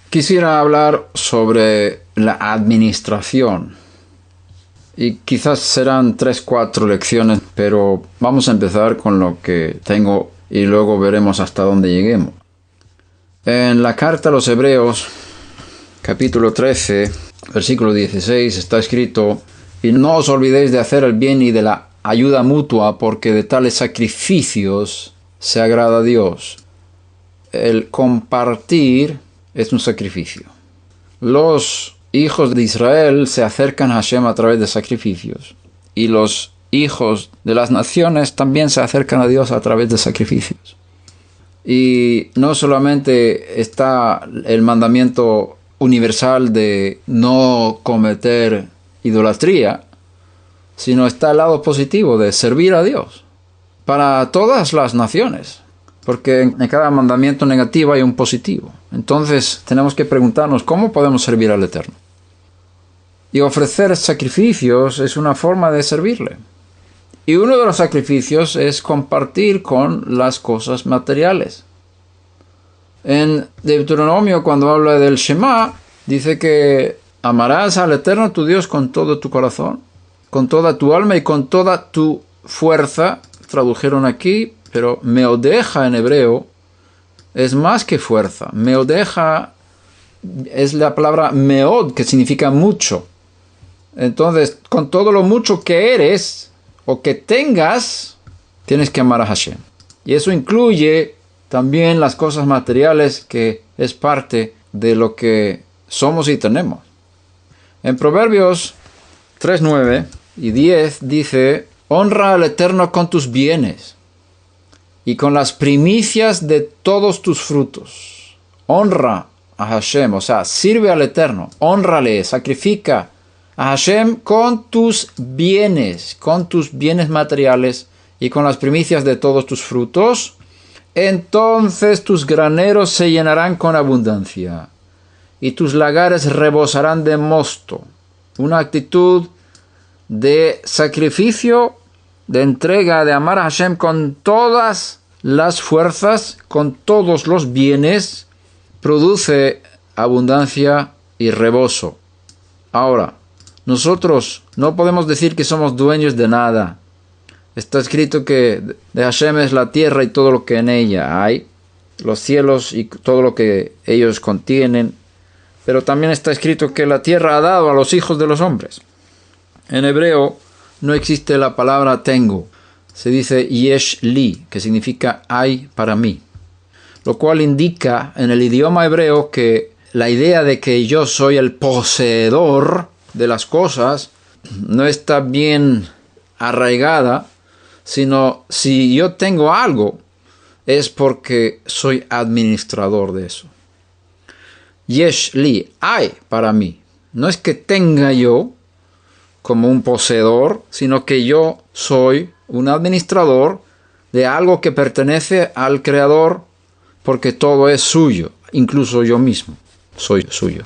Quisiera hablar sobre la administración. Y quizás serán 3-4 lecciones, pero vamos a empezar con lo que tengo y luego veremos hasta dónde lleguemos. En la carta a los Hebreos, capítulo 13, versículo 16, está escrito: y no os olvidéis de hacer el bien y de la ayuda mutua, porque de tales sacrificios se agrada a Dios. El compartir es un sacrificio. Los hijos de Israel se acercan a Hashem a través de sacrificios, y los hijos de las naciones también se acercan a Dios a través de sacrificios. Y no solamente está el mandamiento universal de no cometer idolatría, sino está el lado positivo de servir a Dios para todas las naciones, porque en cada mandamiento negativo hay un positivo. Entonces tenemos que preguntarnos cómo podemos servir al Eterno. Y ofrecer sacrificios es una forma de servirle. Y uno de los sacrificios es compartir con las cosas materiales. En Deuteronomio, cuando habla del Shema, dice que amarás al Eterno tu Dios con todo tu corazón, con toda tu alma y con toda tu fuerza. Tradujeron aquí, pero meodeja en hebreo es más que fuerza. Meodeja es la palabra meod, que significa mucho. Entonces, con todo lo mucho que eres o que tengas, tienes que amar a Hashem. Y eso incluye también las cosas materiales, que es parte de lo que somos y tenemos. En Proverbios 3:9 y 10 dice: honra al Eterno con tus bienes y con las primicias de todos tus frutos. Honra a Hashem, o sea, sirve al Eterno, hónrale, sacrifica a Hashem con tus bienes materiales y con las primicias de todos tus frutos. Entonces tus graneros se llenarán con abundancia y tus lagares rebosarán de mosto. Una actitud de sacrificio, de entrega, de amar a Hashem con todas las fuerzas, con todos los bienes, produce abundancia y rebozo. Ahora, nosotros no podemos decir que somos dueños de nada. Está escrito que de Hashem es la tierra y todo lo que en ella hay, los cielos y todo lo que ellos contienen. Pero también está escrito que la tierra ha dado a los hijos de los hombres. En hebreo no existe la palabra tengo. Se dice yesh li, que significa hay para mí. Lo cual indica en el idioma hebreo que la idea de que yo soy el poseedor de las cosas no está bien arraigada, sino si yo tengo algo es porque soy administrador de eso. Yesh li, hay para mí. No es que tenga yo como un poseedor, sino que yo soy un administrador de algo que pertenece al Creador, porque todo es suyo, incluso yo mismo soy suyo.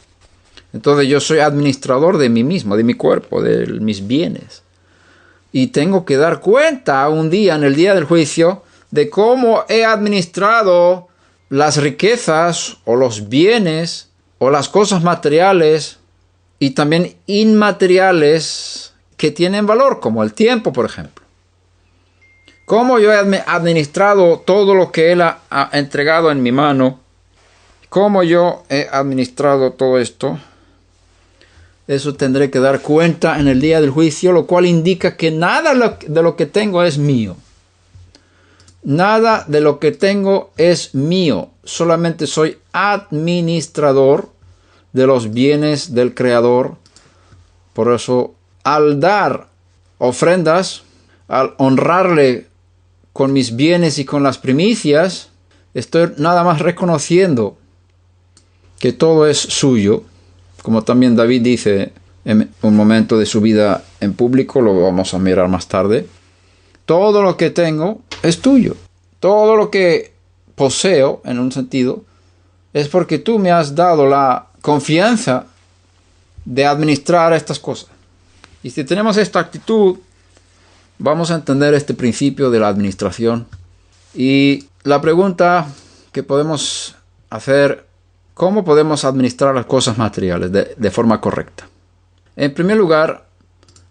Entonces yo soy administrador de mí mismo, de mi cuerpo, de mis bienes. Y tengo que dar cuenta un día, en el día del juicio, de cómo he administrado las riquezas o los bienes o las cosas materiales y también inmateriales que tienen valor, como el tiempo, por ejemplo. Cómo yo he administrado todo lo que Él ha entregado en mi mano, cómo yo he administrado todo esto. Eso tendré que dar cuenta en el día del juicio, lo cual indica que nada de lo que tengo es mío. Nada de lo que tengo es mío. Solamente soy administrador de los bienes del Creador. Por eso, al dar ofrendas, al honrarle con mis bienes y con las primicias, estoy nada más reconociendo que todo es suyo. Como también David dice en un momento de su vida en público, lo vamos a mirar más tarde. Todo lo que tengo es tuyo. Todo lo que poseo, en un sentido, es porque tú me has dado la confianza de administrar estas cosas. Y si tenemos esta actitud, vamos a entender este principio de la administración. Y la pregunta que podemos hacer ¿Cómo podemos administrar las cosas materiales de forma correcta? En primer lugar,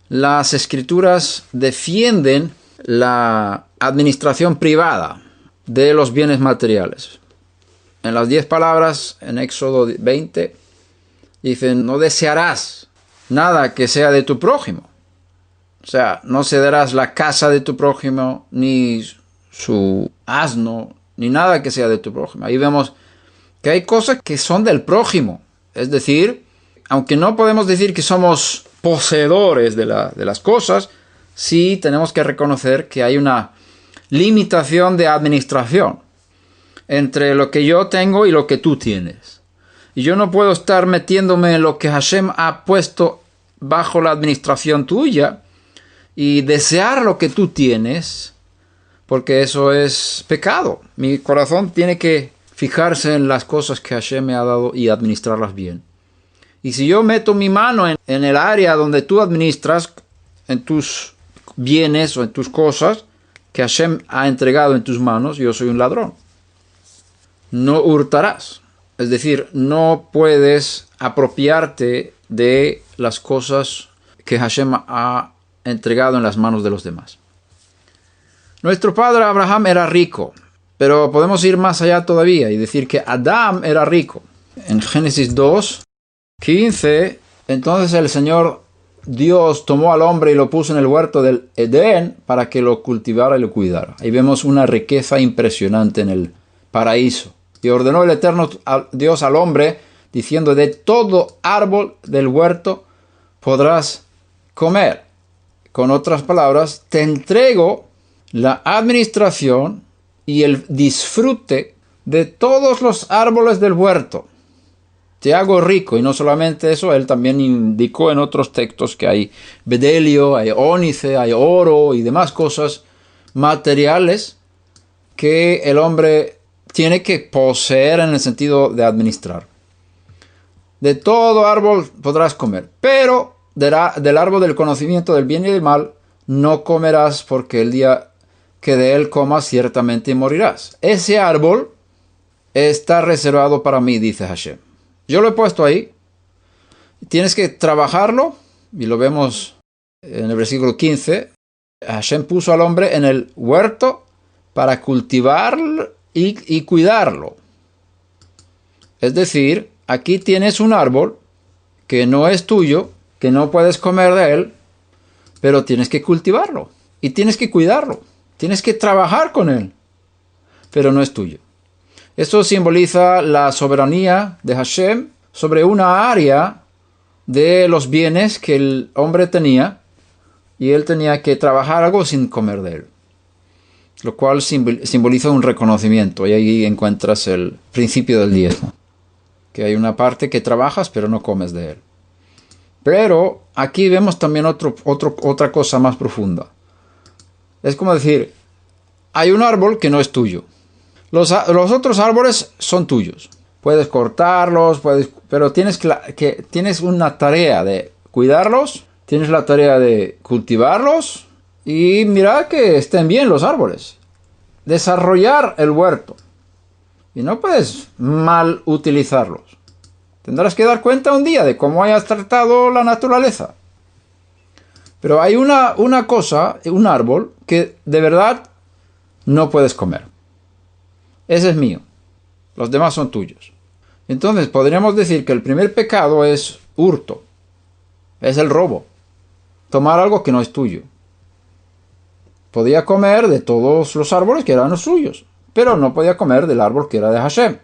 las Escrituras defienden la administración privada de los bienes materiales. En las 10 palabras, en Éxodo 20, dicen, no desearás nada que sea de tu prójimo. O sea, no cederás la casa de tu prójimo, ni su asno, ni nada que sea de tu prójimo. Ahí vemos que hay cosas que son del prójimo. Es decir, aunque no podemos decir que somos poseedores de las cosas, sí tenemos que reconocer que hay una limitación de administración entre lo que yo tengo y lo que tú tienes. Y yo no puedo estar metiéndome en lo que Hashem ha puesto bajo la administración tuya y desear lo que tú tienes, porque eso es pecado. Mi corazón tiene que fijarse en las cosas que Hashem me ha dado y administrarlas bien. Y si yo meto mi mano en el área donde tú administras, en tus bienes o en tus cosas que Hashem ha entregado en tus manos, yo soy un ladrón. No hurtarás. Es decir, no puedes apropiarte de las cosas que Hashem ha entregado en las manos de los demás. Nuestro padre Abraham era rico, pero podemos ir más allá todavía y decir que Adán era rico. En Génesis 2:15, entonces el Señor Dios tomó al hombre y lo puso en el huerto del Edén para que lo cultivara y lo cuidara. Ahí vemos una riqueza impresionante en el paraíso. Y ordenó el eterno Dios al hombre, diciendo, de todo árbol del huerto podrás comer. Con otras palabras, te entrego la administración y el disfrute de todos los árboles del huerto. Te hago rico. Y no solamente eso, él también indicó en otros textos que hay bedelio, hay ónice, hay oro y demás cosas materiales que el hombre tiene que poseer en el sentido de administrar. De todo árbol podrás comer, pero del árbol del conocimiento del bien y del mal no comerás, porque el día que de él comas ciertamente morirás. Ese árbol está reservado para mí, dice Hashem. Yo lo he puesto ahí. Tienes que trabajarlo, y lo vemos en el versículo 15. Hashem puso al hombre en el huerto para cultivarlo y cuidarlo. Es decir, aquí tienes un árbol que no es tuyo, que no puedes comer de él, pero tienes que cultivarlo y tienes que cuidarlo, tienes que trabajar con él, pero no es tuyo. Esto simboliza la soberanía de Hashem sobre una área de los bienes que el hombre tenía, y él tenía que trabajar algo sin comer de él. Lo cual simboliza un reconocimiento, y ahí encuentras el principio del diezmo. Que hay una parte que trabajas pero no comes de él. Pero aquí vemos también otra cosa más profunda. Es como decir, hay un árbol que no es tuyo. Los otros árboles son tuyos. Puedes cortarlos, pero tienes una tarea de cuidarlos, tienes la tarea de cultivarlos, y mira que estén bien los árboles. Desarrollar el huerto. Y no puedes mal utilizarlos. Tendrás que dar cuenta un día de cómo hayas tratado la naturaleza. Pero hay una cosa, un árbol, que de verdad no puedes comer. Ese es mío. Los demás son tuyos. Entonces podríamos decir que el primer pecado es hurto. Es el robo. Tomar algo que no es tuyo. Podía comer de todos los árboles que eran los suyos, pero no podía comer del árbol que era de Hashem.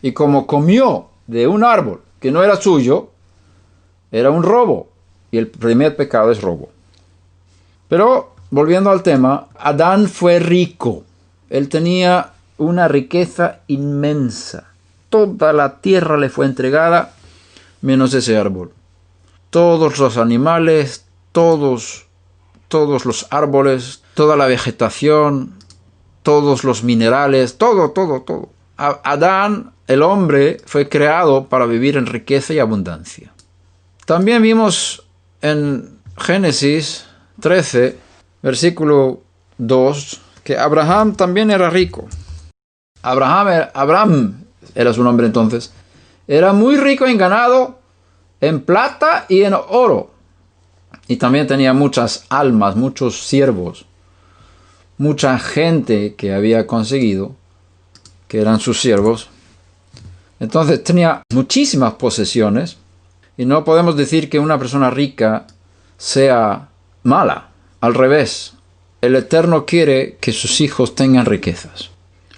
Y como comió de un árbol que no era suyo, era un robo. Y el primer pecado es robo. Pero, volviendo al tema, Adán fue rico. Él tenía una riqueza inmensa. Toda la tierra le fue entregada, menos ese árbol. Todos los animales, todos los árboles, toda la vegetación, todos los minerales, todo. Adán, el hombre, fue creado para vivir en riqueza y abundancia. También vimos en Génesis 13, versículo 2, que Abraham también era rico. Abraham era su nombre entonces. Era muy rico en ganado, en plata y en oro. Y también tenía muchas almas, muchos siervos, mucha gente que había conseguido, que eran sus siervos. Entonces tenía muchísimas posesiones y no podemos decir que una persona rica sea mala. Al revés, el Eterno quiere que sus hijos tengan riquezas.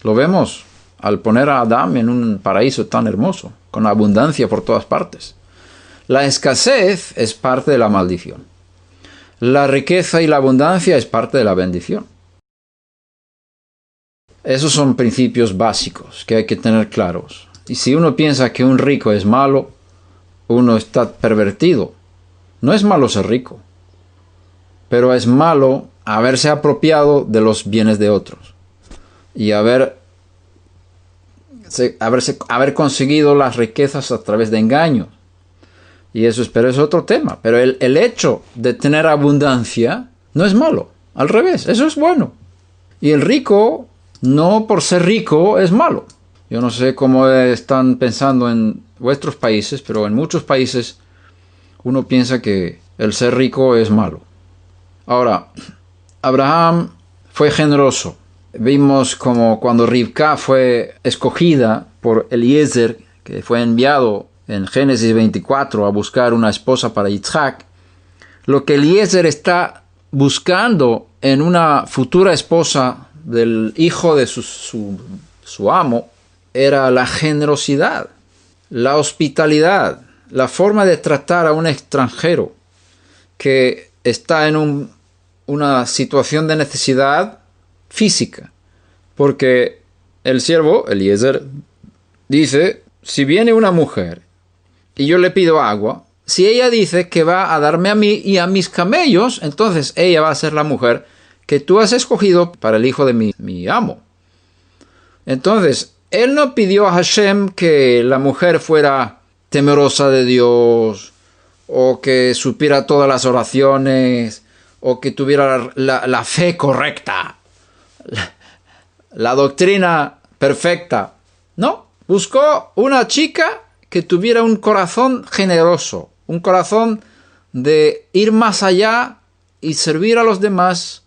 Lo vemos al poner a Adán en un paraíso tan hermoso, con abundancia por todas partes. La escasez es parte de la maldición. La riqueza y la abundancia es parte de la bendición. Esos son principios básicos que hay que tener claros. Y si uno piensa que un rico es malo, uno está pervertido. No es malo ser rico, pero es malo haberse apropiado de los bienes de otros y haber conseguido las riquezas a través de engaños. Y pero es otro tema. Pero el hecho de tener abundancia no es malo. Al revés, eso es bueno. Y el rico, no por ser rico, es malo. Yo no sé cómo están pensando en vuestros países, pero en muchos países uno piensa que el ser rico es malo. Ahora, Abraham fue generoso. Vimos como cuando Rivka fue escogida por Eliezer, que fue enviado en Génesis 24 a buscar una esposa para Yitzhak, lo que Eliezer está buscando en una futura esposa del hijo de su amo era la generosidad, la hospitalidad, la forma de tratar a un extranjero que está en una situación de necesidad física. Porque el siervo, Eliezer, dice, si viene una mujer y yo le pido agua, si ella dice que va a darme a mí y a mis camellos, entonces ella va a ser la mujer que tú has escogido para el hijo de mi amo. Entonces, él no pidió a Hashem que la mujer fuera temerosa de Dios, o que supiera todas las oraciones, o que tuviera la fe correcta, la doctrina perfecta. No, buscó una chica que tuviera un corazón generoso, un corazón de ir más allá y servir a los demás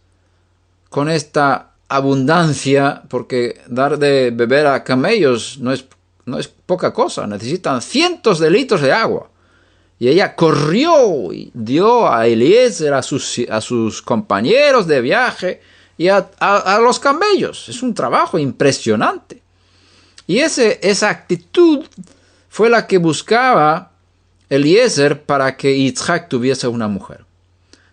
con esta abundancia, porque dar de beber a camellos no es poca cosa, necesitan cientos de litros de agua. Y ella corrió y dio a Eliezer, a sus compañeros de viaje y a los camellos. Es un trabajo impresionante. Y esa actitud fue la que buscaba Eliezer para que Yitzhak tuviese una mujer.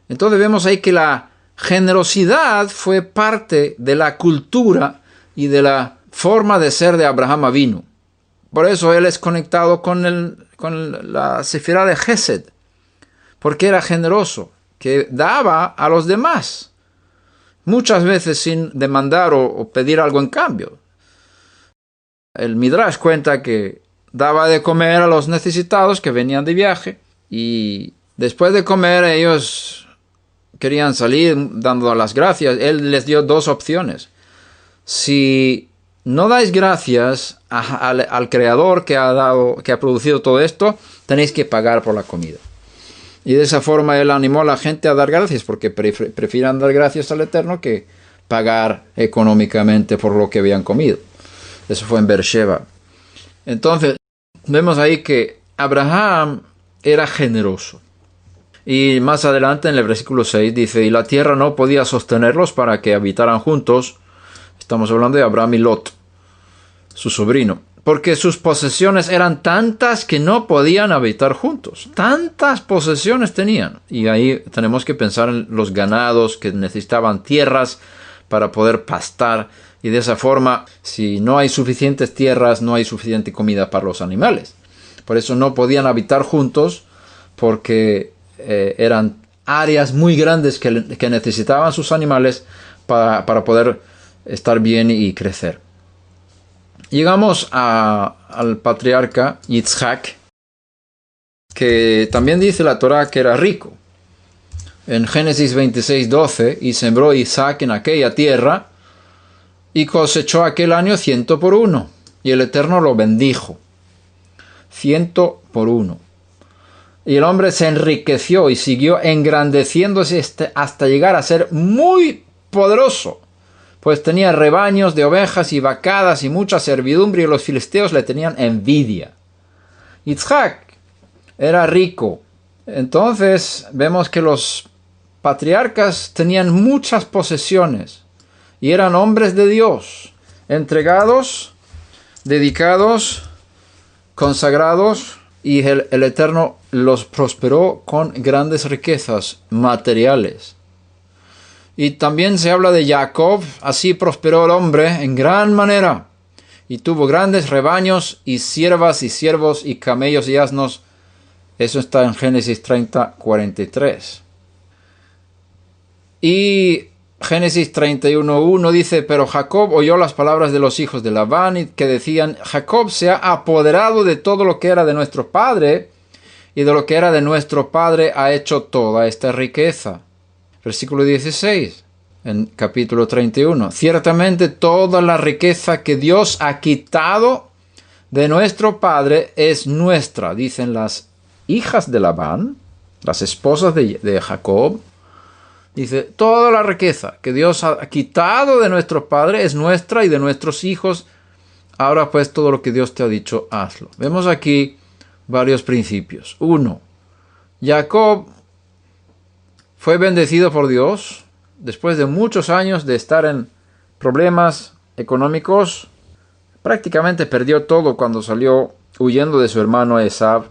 Entonces vemos ahí que la generosidad fue parte de la cultura y de la forma de ser de Abraham Avinu. Por eso él es conectado con la sefirá de Gesed, porque era generoso, que daba a los demás, muchas veces sin demandar o pedir algo en cambio. El Midrash cuenta que daba de comer a los necesitados que venían de viaje, y después de comer ellos querían salir dando las gracias. Él les dio dos opciones. Si no dais gracias al creador que ha producido todo esto, tenéis que pagar por la comida. Y de esa forma él animó a la gente a dar gracias, porque prefieren dar gracias al Eterno que pagar económicamente por lo que habían comido. Eso fue en Beersheba. Entonces, vemos ahí que Abraham era generoso. Y más adelante en el versículo 6 dice, y la tierra no podía sostenerlos para que habitaran juntos. Estamos hablando de Abraham y Lot, su sobrino, porque sus posesiones eran tantas que no podían habitar juntos. Tantas posesiones tenían. Y ahí tenemos que pensar en los ganados que necesitaban tierras para poder pastar. Y de esa forma, si no hay suficientes tierras, no hay suficiente comida para los animales. Por eso no podían habitar juntos, porque eran áreas muy grandes que necesitaban sus animales para poder estar bien y crecer. Llegamos al patriarca Yitzhak, que también dice la Torá que era rico. En Génesis 26:12, y sembró Isaac en aquella tierra, y cosechó aquel año 100 por 1, y el Eterno lo bendijo. 100 por 1. Y el hombre se enriqueció y siguió engrandeciéndose hasta llegar a ser muy poderoso, pues tenía rebaños de ovejas y vacadas y mucha servidumbre, y los filisteos le tenían envidia. Isaac era rico. Entonces vemos que los patriarcas tenían muchas posesiones y eran hombres de Dios, entregados, dedicados, consagrados, y el Eterno los prosperó con grandes riquezas materiales. Y también se habla de Jacob. Así prosperó el hombre en gran manera, y tuvo grandes rebaños y siervas y siervos y camellos y asnos. Eso está en Génesis 30, 43. Y Génesis 31:1 dice: pero Jacob oyó las palabras de los hijos de Labán, y que decían: Jacob se ha apoderado de todo lo que era de nuestro padre, y de lo que era de nuestro padre ha hecho toda esta riqueza. Versículo 16, en capítulo 31. Ciertamente toda la riqueza que Dios ha quitado de nuestro padre es nuestra, dicen las hijas de Labán, las esposas de Jacob. Dice: toda la riqueza que Dios ha quitado de nuestro padre es nuestra y de nuestros hijos. Ahora pues todo lo que Dios te ha dicho, hazlo. Vemos aquí varios principios. 1. Jacob fue bendecido por Dios después de muchos años de estar en problemas económicos. Prácticamente perdió todo cuando salió huyendo de su hermano Esaú.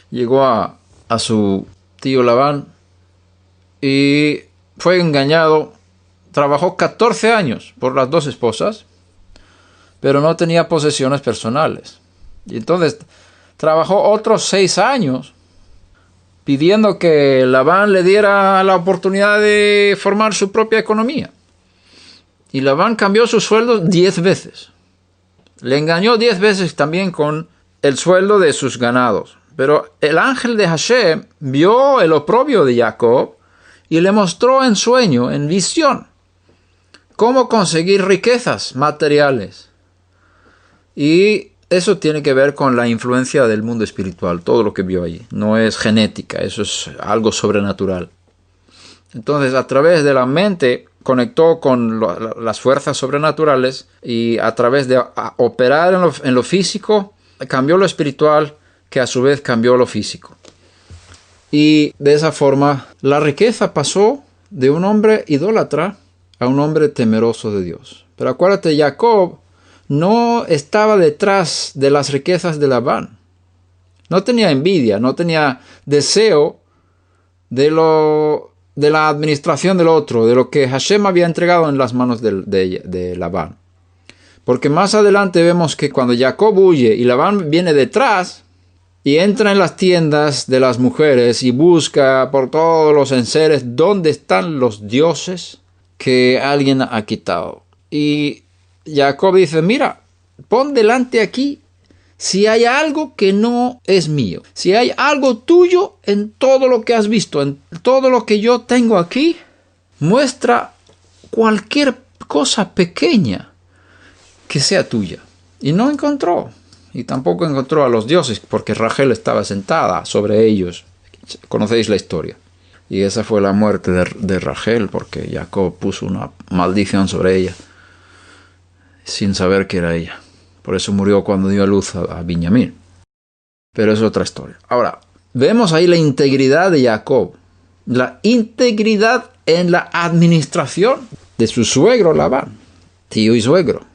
Llegó a su tío Labán y fue engañado. Trabajó 14 años por las dos esposas, pero no tenía posesiones personales. Y entonces trabajó otros 6 años pidiendo que Labán le diera la oportunidad de formar su propia economía. Y Labán cambió su sueldo 10 veces. Le engañó 10 veces también con el sueldo de sus ganados. Pero el ángel de Hashem vio el oprobio de Jacob y le mostró en sueño, en visión, cómo conseguir riquezas materiales. Y eso tiene que ver con la influencia del mundo espiritual, todo lo que vio allí. No es genética, eso es algo sobrenatural. Entonces, a través de la mente, conectó con las fuerzas sobrenaturales, y a través de operar en lo físico, cambió lo espiritual, que a su vez cambió lo físico. Y de esa forma, la riqueza pasó de un hombre idólatra a un hombre temeroso de Dios. Pero acuérdate, Jacob no estaba detrás de las riquezas de Labán. No tenía envidia, no tenía deseo de la administración del otro, de lo que Hashem había entregado en las manos de Labán. Porque más adelante vemos que cuando Jacob huye y Labán viene detrás y entra en las tiendas de las mujeres y busca por todos los enseres dónde están los dioses que alguien ha quitado. Y Jacob dice: mira, pon delante aquí si hay algo que no es mío, si hay algo tuyo en todo lo que has visto, en todo lo que yo tengo aquí, muestra cualquier cosa pequeña que sea tuya. Y no encontró. Y tampoco encontró a los dioses, porque Rachel estaba sentada sobre ellos. Conocéis la historia. Y esa fue la muerte de Rachel, porque Jacob puso una maldición sobre ella, sin saber que era ella. Por eso murió cuando dio a luz a Benjamín. Pero es otra historia. Ahora, vemos ahí la integridad de Jacob. La integridad en la administración de su suegro Labán, tío y suegro.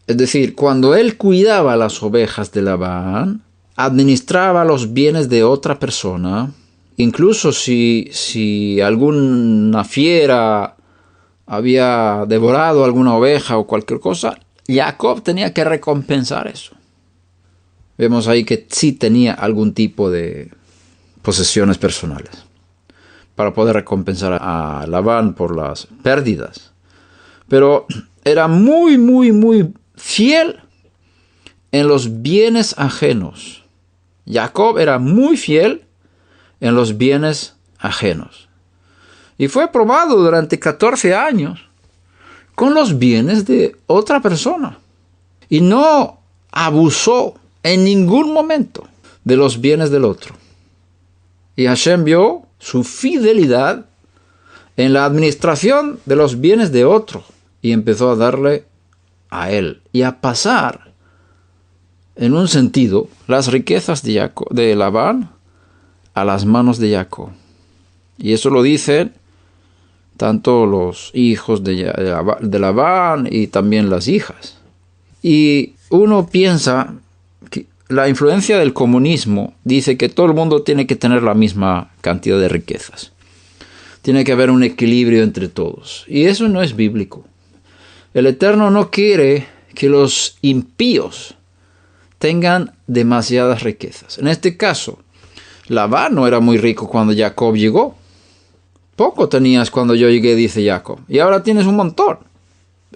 Es decir, cuando él cuidaba las ovejas de Labán, administraba los bienes de otra persona. Incluso si alguna fiera había devorado alguna oveja o cualquier cosa, Jacob tenía que recompensar eso. Vemos ahí que sí tenía algún tipo de posesiones personales para poder recompensar a Labán por las pérdidas. Pero era muy fiel en los bienes ajenos. Jacob era muy fiel en los bienes ajenos. Y fue probado durante 14 años con los bienes de otra persona. Y no abusó en ningún momento de los bienes del otro. Y Hashem vio su fidelidad en la administración de los bienes de otro y empezó a darle a él y a pasar, en un sentido, las riquezas de Labán a las manos de Jacob. Y eso lo dicen tanto los hijos de Labán y también las hijas. Y uno piensa que la influencia del comunismo dice que todo el mundo tiene que tener la misma cantidad de riquezas. Tiene que haber un equilibrio entre todos. Y eso no es bíblico. El Eterno no quiere que los impíos tengan demasiadas riquezas. En este caso, Labán no era muy rico cuando Jacob llegó. Poco tenías cuando yo llegué, dice Jacob, y ahora tienes un montón.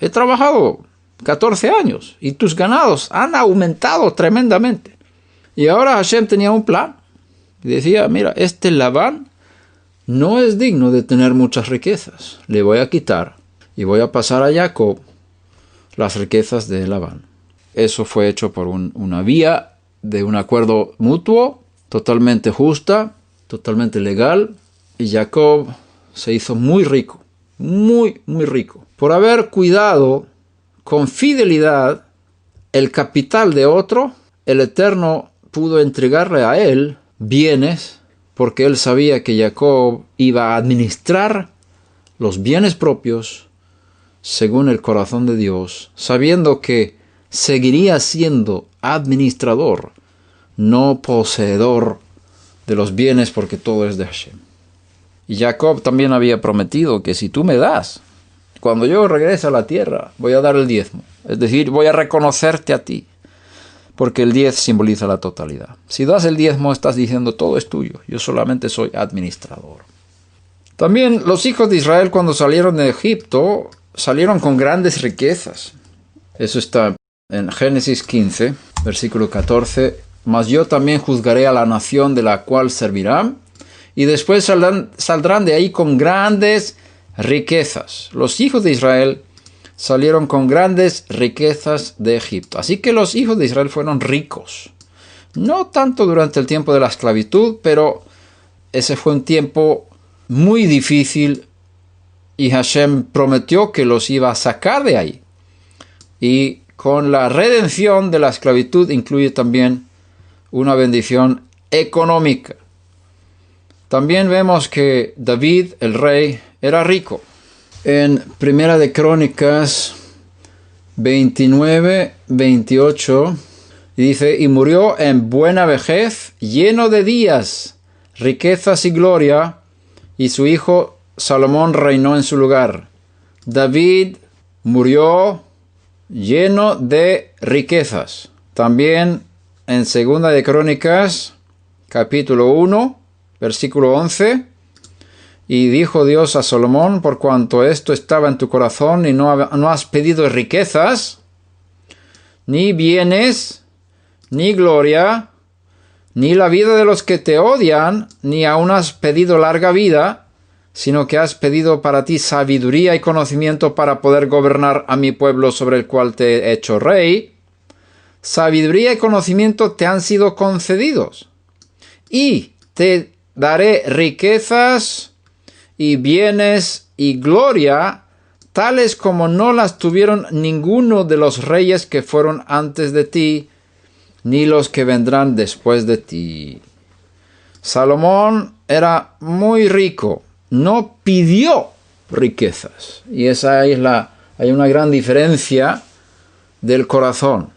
He trabajado 14 años y tus ganados han aumentado tremendamente. Y ahora Hashem tenía un plan. Y decía, mira, este Labán no es digno de tener muchas riquezas. Le voy a quitar y voy a pasar a Jacob las riquezas de Labán. Eso fue hecho por una vía de un acuerdo mutuo, totalmente justa, totalmente legal, y Jacob se hizo muy rico, muy rico, por haber cuidado con fidelidad el capital de otro. El Eterno pudo entregarle a él bienes, porque él sabía que Jacob iba a administrar los bienes propios según el corazón de Dios, sabiendo que seguiría siendo administrador, no poseedor de los bienes, porque todo es de Hashem. Y Jacob también había prometido que si tú me das, cuando yo regrese a la tierra, voy a dar el diezmo. Es decir, voy a reconocerte a ti, porque el 10 simboliza la totalidad. Si das el diezmo, estás diciendo todo es tuyo, yo solamente soy administrador. También los hijos de Israel, cuando salieron de Egipto, salieron con grandes riquezas. Eso está en Génesis 15, versículo 14. Mas yo también juzgaré a la nación de la cual servirán, y después saldrán de ahí con grandes riquezas. Los hijos de Israel salieron con grandes riquezas de Egipto. Así que los hijos de Israel fueron ricos. No tanto durante el tiempo de la esclavitud, pero ese fue un tiempo muy difícil y Hashem prometió que los iba a sacar de ahí. Y con la redención de la esclavitud incluye también una bendición económica. También vemos que David, el rey, era rico. En Primera de Crónicas 29, 28, dice, y murió en buena vejez, lleno de días, riquezas y gloria, y su hijo Salomón reinó en su lugar. David murió lleno de riquezas. También en Segunda de Crónicas, capítulo 1, versículo 11, y dijo Dios a Salomón, por cuanto esto estaba en tu corazón y no has pedido riquezas, ni bienes, ni gloria, ni la vida de los que te odian, ni aún has pedido larga vida, sino que has pedido para ti sabiduría y conocimiento para poder gobernar a mi pueblo sobre el cual te he hecho rey. Sabiduría y conocimiento te han sido concedidos, y te daré riquezas y bienes y gloria, tales como no las tuvieron ninguno de los reyes que fueron antes de ti, ni los que vendrán después de ti. Salomón era muy rico, no pidió riquezas. Y esa es hay una gran diferencia del corazón.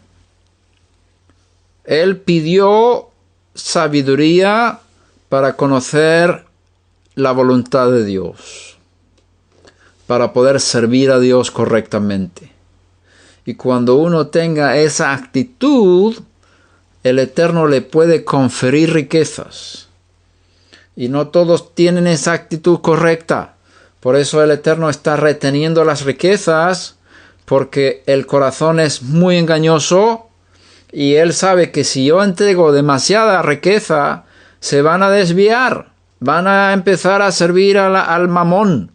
Él pidió sabiduría para conocer la voluntad de Dios, para poder servir a Dios correctamente. Y cuando uno tenga esa actitud, el Eterno le puede conferir riquezas. Y no todos tienen esa actitud correcta. Por eso el Eterno está reteniendo las riquezas, porque el corazón es muy engañoso y Él sabe que si yo entrego demasiada riqueza, se van a desviar. Van a empezar a servir al mamón,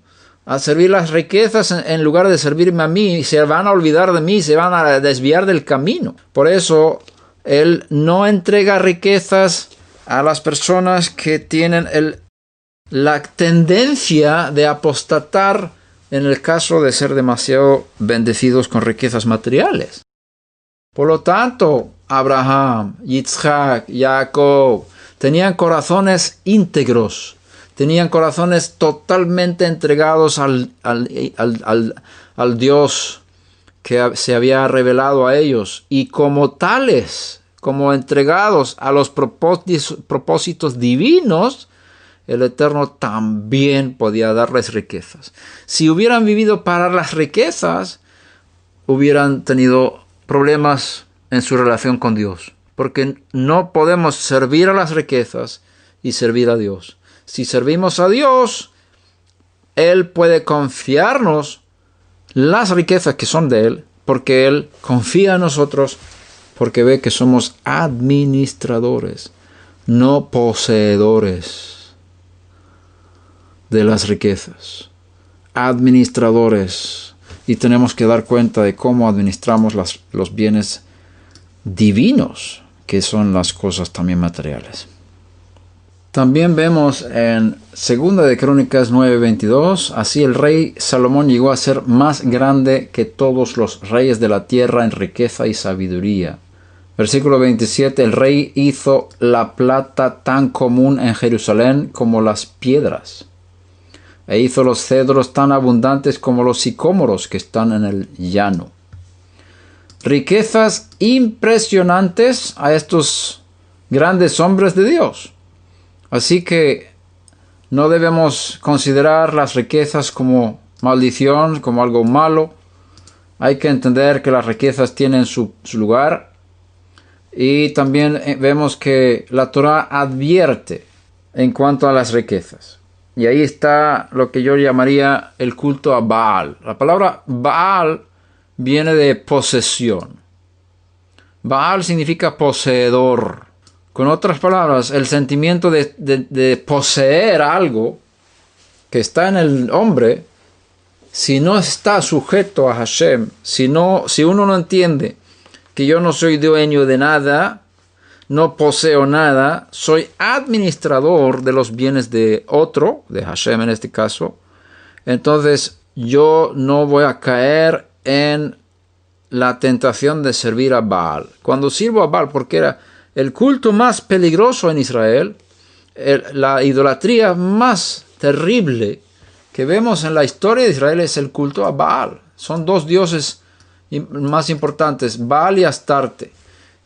a servir las riquezas en lugar de servirme a mí, y se van a olvidar de mí, se van a desviar del camino. Por eso Él no entrega riquezas a las personas que tienen la tendencia de apostatar en el caso de ser demasiado bendecidos con riquezas materiales. Por lo tanto, Abraham, Yitzhak, Jacob tenían corazones íntegros, tenían corazones totalmente entregados al Dios que se había revelado a ellos, y como tales, como entregados a los propósitos divinos, el Eterno también podía darles riquezas. Si hubieran vivido para las riquezas, hubieran tenido problemas en su relación con Dios, porque no podemos servir a las riquezas y servir a Dios. Si servimos a Dios, Él puede confiarnos las riquezas que son de Él, porque Él confía en nosotros, porque ve que somos administradores, no poseedores de las riquezas, administradores, y tenemos que dar cuenta de cómo administramos los bienes divinos, que son las cosas también materiales. También vemos en 2 de Crónicas 9:22, así el rey Salomón llegó a ser más grande que todos los reyes de la tierra en riqueza y sabiduría. Versículo 27, el rey hizo la plata tan común en Jerusalén como las piedras, e hizo los cedros tan abundantes como los sicómoros que están en el llano. Riquezas impresionantes a estos grandes hombres de Dios. Así que no debemos considerar las riquezas como maldición, como algo malo. Hay que entender que las riquezas tienen su lugar. Y también vemos que la Torah advierte en cuanto a las riquezas. Y ahí está lo que yo llamaría el culto a Baal. La palabra Baal viene de posesión. Baal significa poseedor. Con otras palabras, el sentimiento de poseer algo que está en el hombre, si no está sujeto a Hashem, si uno no entiende que yo no soy dueño de nada, no poseo nada, soy administrador de los bienes de otro, de Hashem en este caso, entonces yo no voy a caer en la tentación de servir a Baal. Cuando sirvo a Baal, porque era el culto más peligroso en Israel, la idolatría más terrible que vemos en la historia de Israel es el culto a Baal. Son dos dioses más importantes, Baal y Astarte,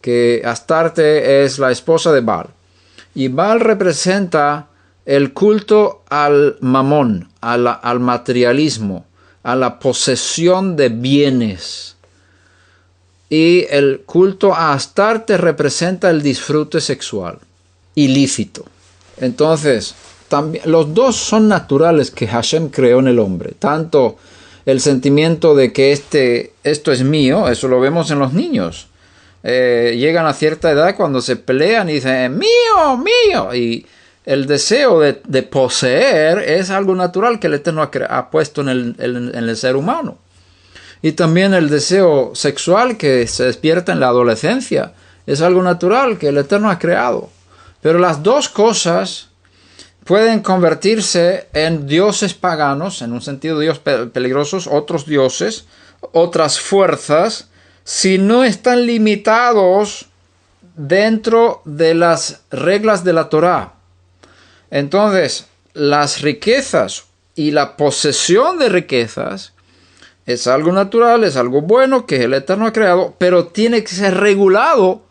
que Astarte es la esposa de Baal. Y Baal representa el culto al mamón, al materialismo, a la posesión de bienes. Y el culto a Astarte representa el disfrute sexual ilícito. Entonces, también, los dos son naturales que Hashem creó en el hombre. Tanto el sentimiento de que esto es mío, eso lo vemos en los niños. Llegan a cierta edad cuando se pelean y dicen, mío, mío. Y el deseo de poseer es algo natural que el Eterno ha puesto en el ser humano. Y también el deseo sexual que se despierta en la adolescencia es algo natural que el Eterno ha creado. Pero las dos cosas pueden convertirse en dioses paganos, en un sentido dioses peligrosos, otros dioses, otras fuerzas, si no están limitados dentro de las reglas de la Torá. Entonces, las riquezas y la posesión de riquezas es algo natural, es algo bueno que el Eterno ha creado, pero tiene que ser regulado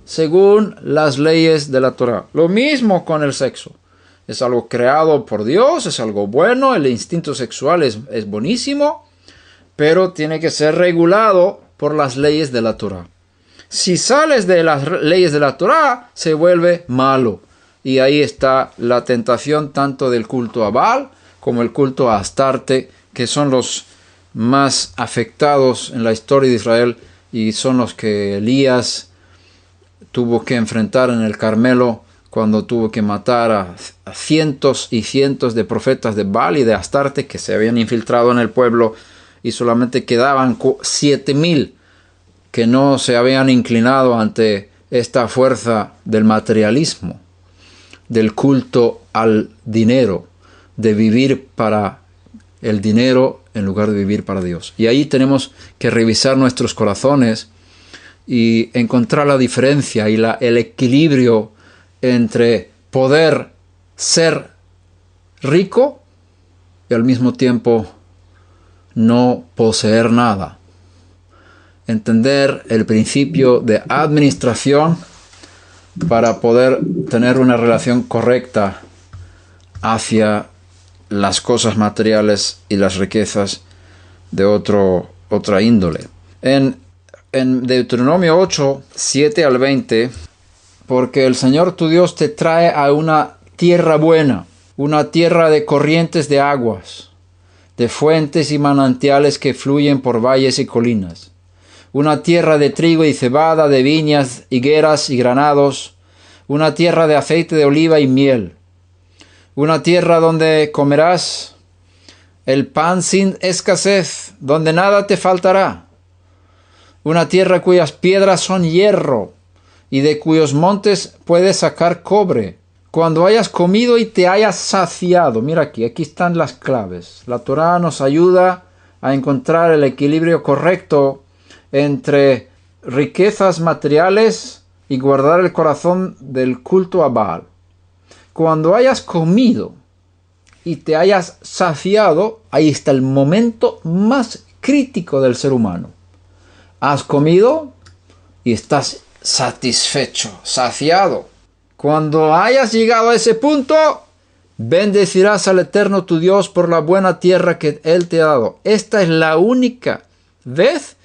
según las leyes de la Torá. Lo mismo con el sexo. Es algo creado por Dios, es algo bueno, el instinto sexual es buenísimo, pero tiene que ser regulado por las leyes de la Torá. Si sales de las leyes de la Torá, se vuelve malo. Y ahí está la tentación tanto del culto a Baal como el culto a Astarte, que son los más afectados en la historia de Israel y son los que Elías tuvo que enfrentar en el Carmelo cuando tuvo que matar a cientos y cientos de profetas de Baal y de Astarte que se habían infiltrado en el pueblo y solamente quedaban 7,000 que no se habían inclinado ante esta fuerza del materialismo, del culto al dinero, de vivir para el dinero en lugar de vivir para Dios. Y ahí tenemos que revisar nuestros corazones y encontrar la diferencia y el equilibrio entre poder ser rico y al mismo tiempo no poseer nada. Entender el principio de administración para poder tener una relación correcta hacia las cosas materiales y las riquezas de otra índole. En Deuteronomio 8, 7 al 20, porque el Señor tu Dios te trae a una tierra buena, una tierra de corrientes de aguas, de fuentes y manantiales que fluyen por valles y colinas, una tierra de trigo y cebada, de viñas, higueras y granados, una tierra de aceite de oliva y miel, una tierra donde comerás el pan sin escasez, donde nada te faltará, una tierra cuyas piedras son hierro y de cuyos montes puedes sacar cobre. Cuando hayas comido y te hayas saciado, mira aquí están las claves. La Torá nos ayuda a encontrar el equilibrio correcto entre riquezas materiales y guardar el corazón del culto a Baal. Cuando hayas comido y te hayas saciado, ahí está el momento más crítico del ser humano. Has comido y estás satisfecho, saciado. Cuando hayas llegado a ese punto, bendecirás al Eterno tu Dios por la buena tierra que Él te ha dado. Esta es la única vez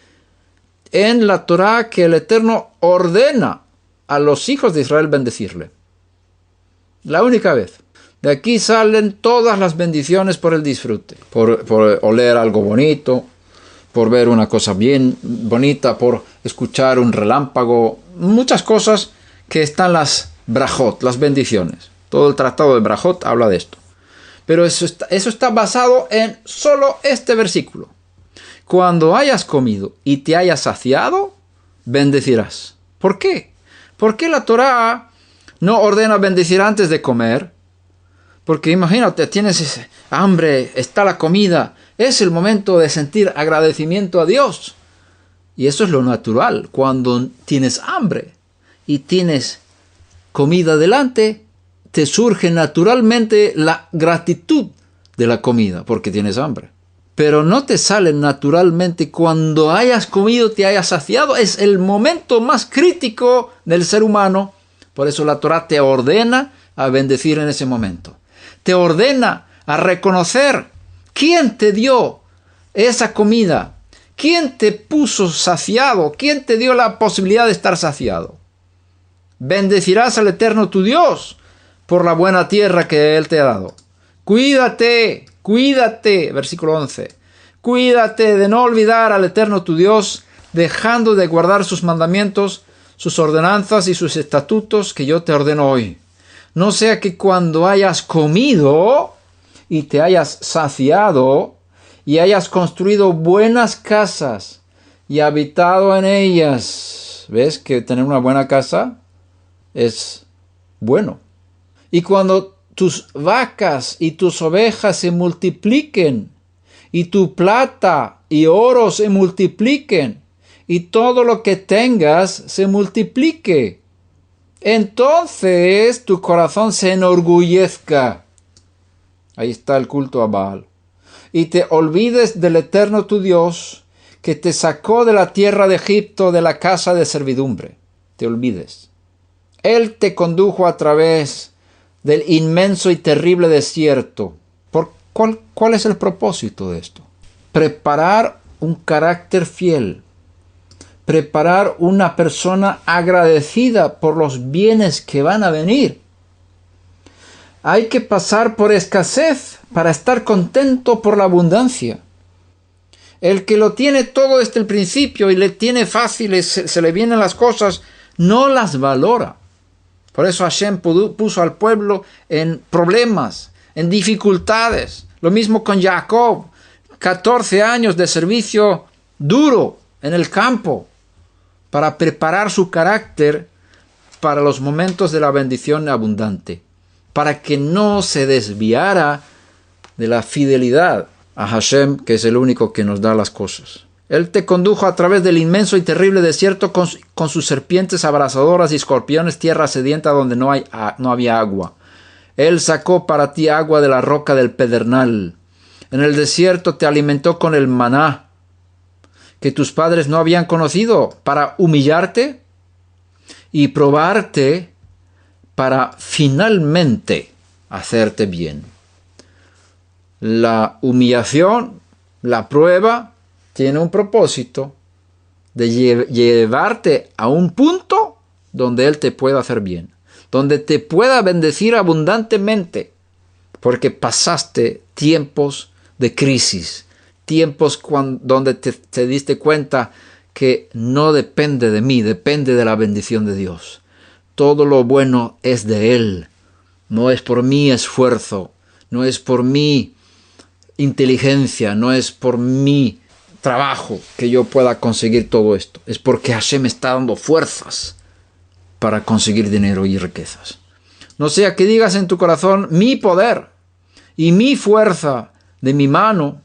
en la Torá que el Eterno ordena a los hijos de Israel bendecirle. La única vez. De aquí salen todas las bendiciones por el disfrute. Por oler algo bonito, por ver una cosa bien bonita, por escuchar un relámpago. Muchas cosas que están las brajot, las bendiciones. Todo el tratado de brajot habla de esto. Pero eso está basado en solo este versículo. Cuando hayas comido y te hayas saciado, bendecirás. ¿Por qué? ¿Por qué la Torá no ordena bendecir antes de comer? Porque imagínate, tienes hambre, está la comida, es el momento de sentir agradecimiento a Dios. Y eso es lo natural. Cuando tienes hambre y tienes comida delante, te surge naturalmente la gratitud de la comida porque tienes hambre. Pero no te sale naturalmente cuando hayas comido, te hayas saciado. Es el momento más crítico del ser humano. Por eso la Torá te ordena a bendecir en ese momento. Te ordena a reconocer quién te dio esa comida, quién te puso saciado, quién te dio la posibilidad de estar saciado. Bendecirás al Eterno tu Dios por la buena tierra que Él te ha dado. Cuídate, versículo 11. Cuídate de no olvidar al Eterno tu Dios, dejando de guardar sus mandamientos, sus ordenanzas y sus estatutos que yo te ordeno hoy. No sea que cuando hayas comido y te hayas saciado y hayas construido buenas casas y habitado en ellas. ¿Ves que tener una buena casa es bueno? Y cuando tus vacas y tus ovejas se multipliquen, y tu plata y oro se multipliquen, y todo lo que tengas se multiplique, entonces tu corazón se enorgullezca. Ahí está el culto a Baal. Y te olvides del Eterno tu Dios, que te sacó de la tierra de Egipto, de la casa de servidumbre. Te olvides. Él te condujo a través del inmenso y terrible desierto. ¿Cuál es el propósito de esto? Preparar un carácter fiel. Preparar una persona agradecida por los bienes que van a venir. Hay que pasar por escasez para estar contento por la abundancia. El que lo tiene todo desde el principio y le tiene fácil, se le vienen las cosas, no las valora. Por eso Hashem puso al pueblo en problemas, en dificultades. Lo mismo con Jacob, 14 años de servicio duro en el campo. para preparar su carácter para los momentos de la bendición abundante, para que no se desviara de la fidelidad a Hashem, que es el único que nos da las cosas. Él te condujo a través del inmenso y terrible desierto con sus serpientes abrasadoras y escorpiones, tierra sedienta donde no había agua. Él sacó para ti agua de la roca del pedernal. En el desierto te alimentó con el maná, que tus padres no habían conocido, para humillarte y probarte para finalmente hacerte bien. La humillación, la prueba, tiene un propósito de llevarte a un punto donde Él te pueda hacer bien, donde te pueda bendecir abundantemente, porque pasaste tiempos de crisis, tiempos donde te diste cuenta que no depende de mí, depende de la bendición de Dios. Todo lo bueno es de Él, no es por mi esfuerzo, no es por mi inteligencia, no es por mi trabajo que yo pueda conseguir todo esto. Es porque Hashem me está dando fuerzas para conseguir dinero y riquezas. No sea que digas en tu corazón, mi poder y mi fuerza de mi mano,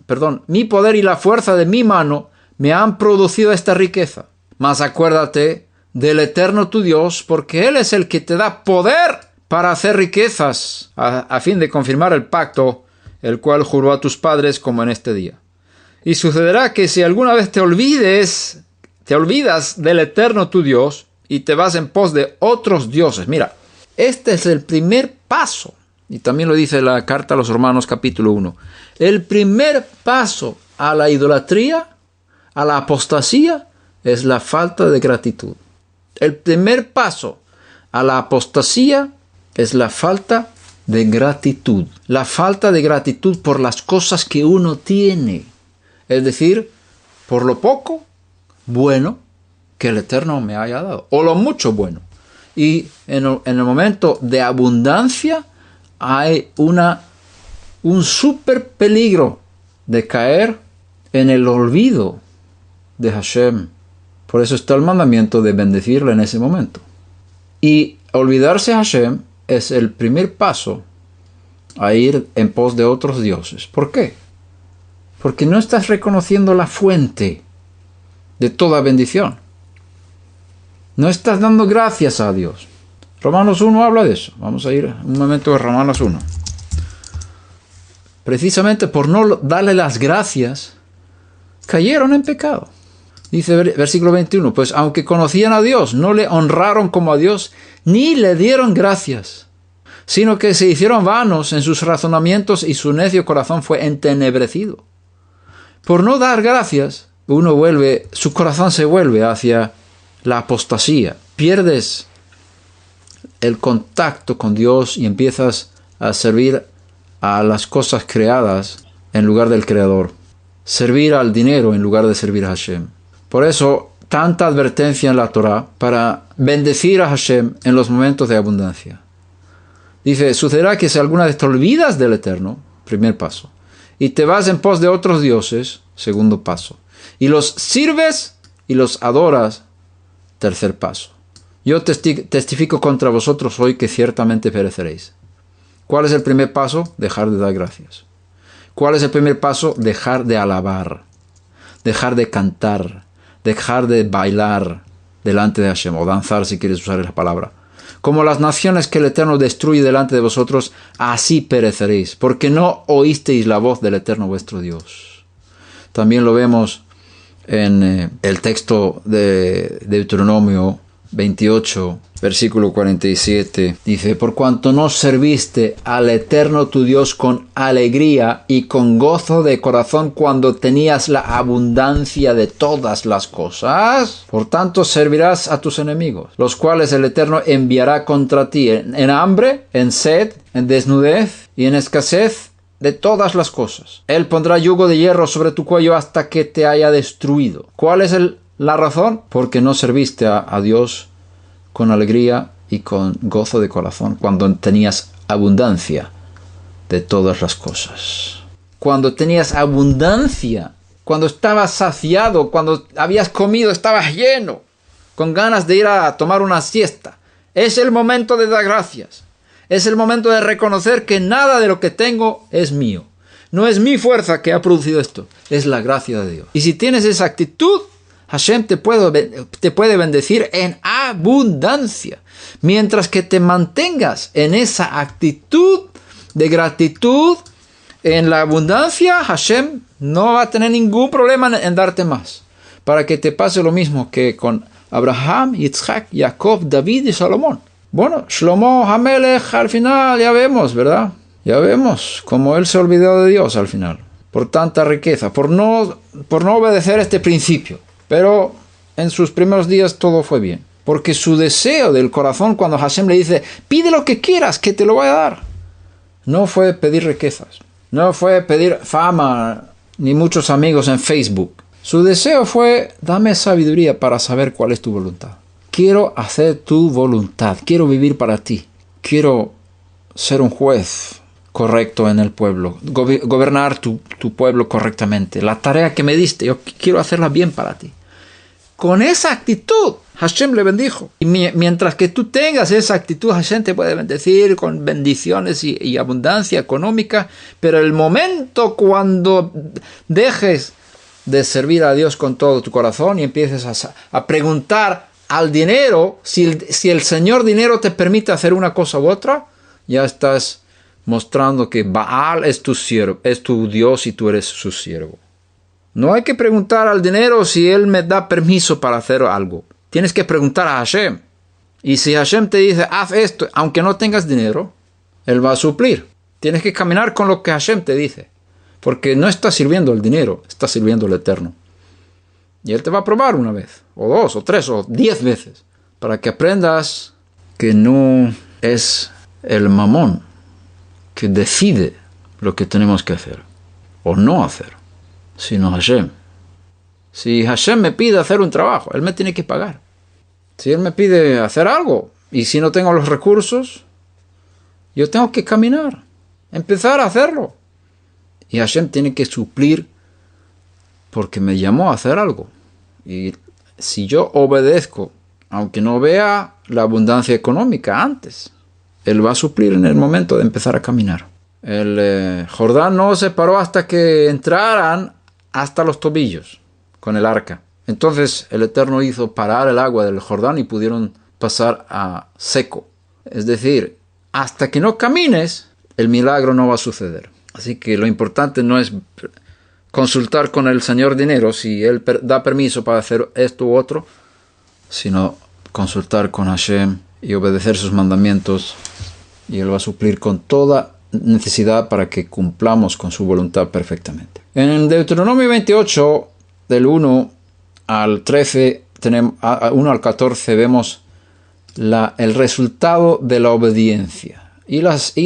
mi poder y la fuerza de mi mano me han producido esta riqueza. Mas acuérdate del Eterno tu Dios, porque Él es el que te da poder para hacer riquezas, a fin de confirmar el pacto, el cual juró a tus padres como en este día. Y sucederá que si alguna vez te olvidas del Eterno tu Dios y te vas en pos de otros dioses. Mira, este es el primer paso. Y también lo dice la carta a los Romanos capítulo 1. El primer paso a la idolatría, a la apostasía, es la falta de gratitud. El primer paso a la apostasía es la falta de gratitud. La falta de gratitud por las cosas que uno tiene. Es decir, por lo poco bueno que el Eterno me haya dado, o lo mucho bueno. Y en el momento de abundancia hay un súper peligro de caer en el olvido de Hashem. Por eso está el mandamiento de bendecirle en ese momento. Y olvidarse de Hashem es el primer paso a ir en pos de otros dioses. ¿Por qué? Porque no estás reconociendo la fuente de toda bendición. No estás dando gracias a Dios. Romanos 1 habla de eso. Vamos a ir un momento a Romanos 1. Precisamente por no darle las gracias, cayeron en pecado. Dice versículo 21, pues aunque conocían a Dios, no le honraron como a Dios, ni le dieron gracias, sino que se hicieron vanos en sus razonamientos y su necio corazón fue entenebrecido. Por no dar gracias, su corazón se vuelve hacia la apostasía. Pierdes el contacto con Dios y empiezas a servir a las cosas creadas en lugar del Creador. Servir al dinero en lugar de servir a Hashem. Por eso, tanta advertencia en la Torá para bendecir a Hashem en los momentos de abundancia. Dice, sucederá que si alguna vez te olvidas del Eterno, primer paso, y te vas en pos de otros dioses, segundo paso, y los sirves y los adoras, tercer paso. Yo testifico contra vosotros hoy que ciertamente pereceréis. ¿Cuál es el primer paso? Dejar de dar gracias. ¿Cuál es el primer paso? Dejar de alabar, dejar de cantar, dejar de bailar delante de Hashem, o danzar si quieres usar la palabra. Como las naciones que el Eterno destruye delante de vosotros, así pereceréis, porque no oísteis la voz del Eterno vuestro Dios. También lo vemos en el texto de Deuteronomio 28, versículo 47, dice, por cuanto no serviste al Eterno tu Dios con alegría y con gozo de corazón cuando tenías la abundancia de todas las cosas, por tanto servirás a tus enemigos, los cuales el Eterno enviará contra ti en hambre, en sed, en desnudez y en escasez de todas las cosas. Él pondrá yugo de hierro sobre tu cuello hasta que te haya destruido. ¿Cuál es la razón? Porque no serviste a Dios con alegría y con gozo de corazón cuando tenías abundancia de todas las cosas. Cuando tenías abundancia, cuando estabas saciado, cuando habías comido, estabas lleno. con ganas de ir a tomar una siesta. Es el momento de dar gracias. Es el momento de reconocer que nada de lo que tengo es mío. No es mi fuerza que ha producido esto, es la gracia de Dios. Y si tienes esa actitud, Hashem te puede bendecir en abundancia. Mientras que te mantengas en esa actitud de gratitud, en la abundancia, Hashem no va a tener ningún problema en darte más. Para que te pase lo mismo que con Abraham, Yitzhak, Jacob, David y Salomón. Bueno, Shlomo Hamelech al final ya vemos, ¿verdad? Ya vemos cómo él se olvidó de Dios al final. Por tanta riqueza, por no obedecer este principio. Pero en sus primeros días todo fue bien. Porque su deseo del corazón cuando Hashem le dice, pide lo que quieras, que te lo voy a dar. No fue pedir riquezas. No fue pedir fama, ni muchos amigos en Facebook. Su deseo fue, dame sabiduría para saber cuál es tu voluntad. Quiero hacer tu voluntad. Quiero vivir para ti. Quiero ser un juez correcto en el pueblo. Gobernar tu pueblo correctamente. La tarea que me diste, yo quiero hacerla bien para ti. Con esa actitud, Hashem le bendijo. Y mientras que tú tengas esa actitud, Hashem te puede bendecir con bendiciones y abundancia económica. Pero el momento cuando dejes de servir a Dios con todo tu corazón y empieces a preguntar al dinero, si el Señor dinero te permite hacer una cosa u otra, ya estás mostrando que Baal es tu siervo, es tu Dios y tú eres su siervo. No hay que preguntar al dinero si él me da permiso para hacer algo. Tienes que preguntar a Hashem. Y si Hashem te dice, haz esto, aunque no tengas dinero, él va a suplir. Tienes que caminar con lo que Hashem te dice. Porque no estás sirviendo el dinero, estás sirviendo el Eterno. Y él te va a probar una vez, o dos, o tres, o 10 veces. Para que aprendas que no es el mamón que decide lo que tenemos que hacer o no hacer, sino Hashem. Si Hashem me pide hacer un trabajo, él me tiene que pagar. Si él me pide hacer algo y si no tengo los recursos, yo tengo que caminar, empezar a hacerlo. Y Hashem tiene que suplir porque me llamó a hacer algo. Y si yo obedezco, aunque no vea la abundancia económica antes, él va a suplir en el momento de empezar a caminar. El Jordán no se paró hasta que entraran hasta los tobillos con el arca. Entonces el Eterno hizo parar el agua del Jordán y pudieron pasar a seco. Es decir, hasta que no camines, el milagro no va a suceder. Así que lo importante no es consultar con el Señor dinero si Él da permiso para hacer esto u otro, sino consultar con Hashem y obedecer sus mandamientos, y Él va a suplir con toda necesidad para que cumplamos con su voluntad perfectamente. En el Deuteronomio 28, del 1 al 13, 1 al 14, vemos el resultado de la obediencia. Y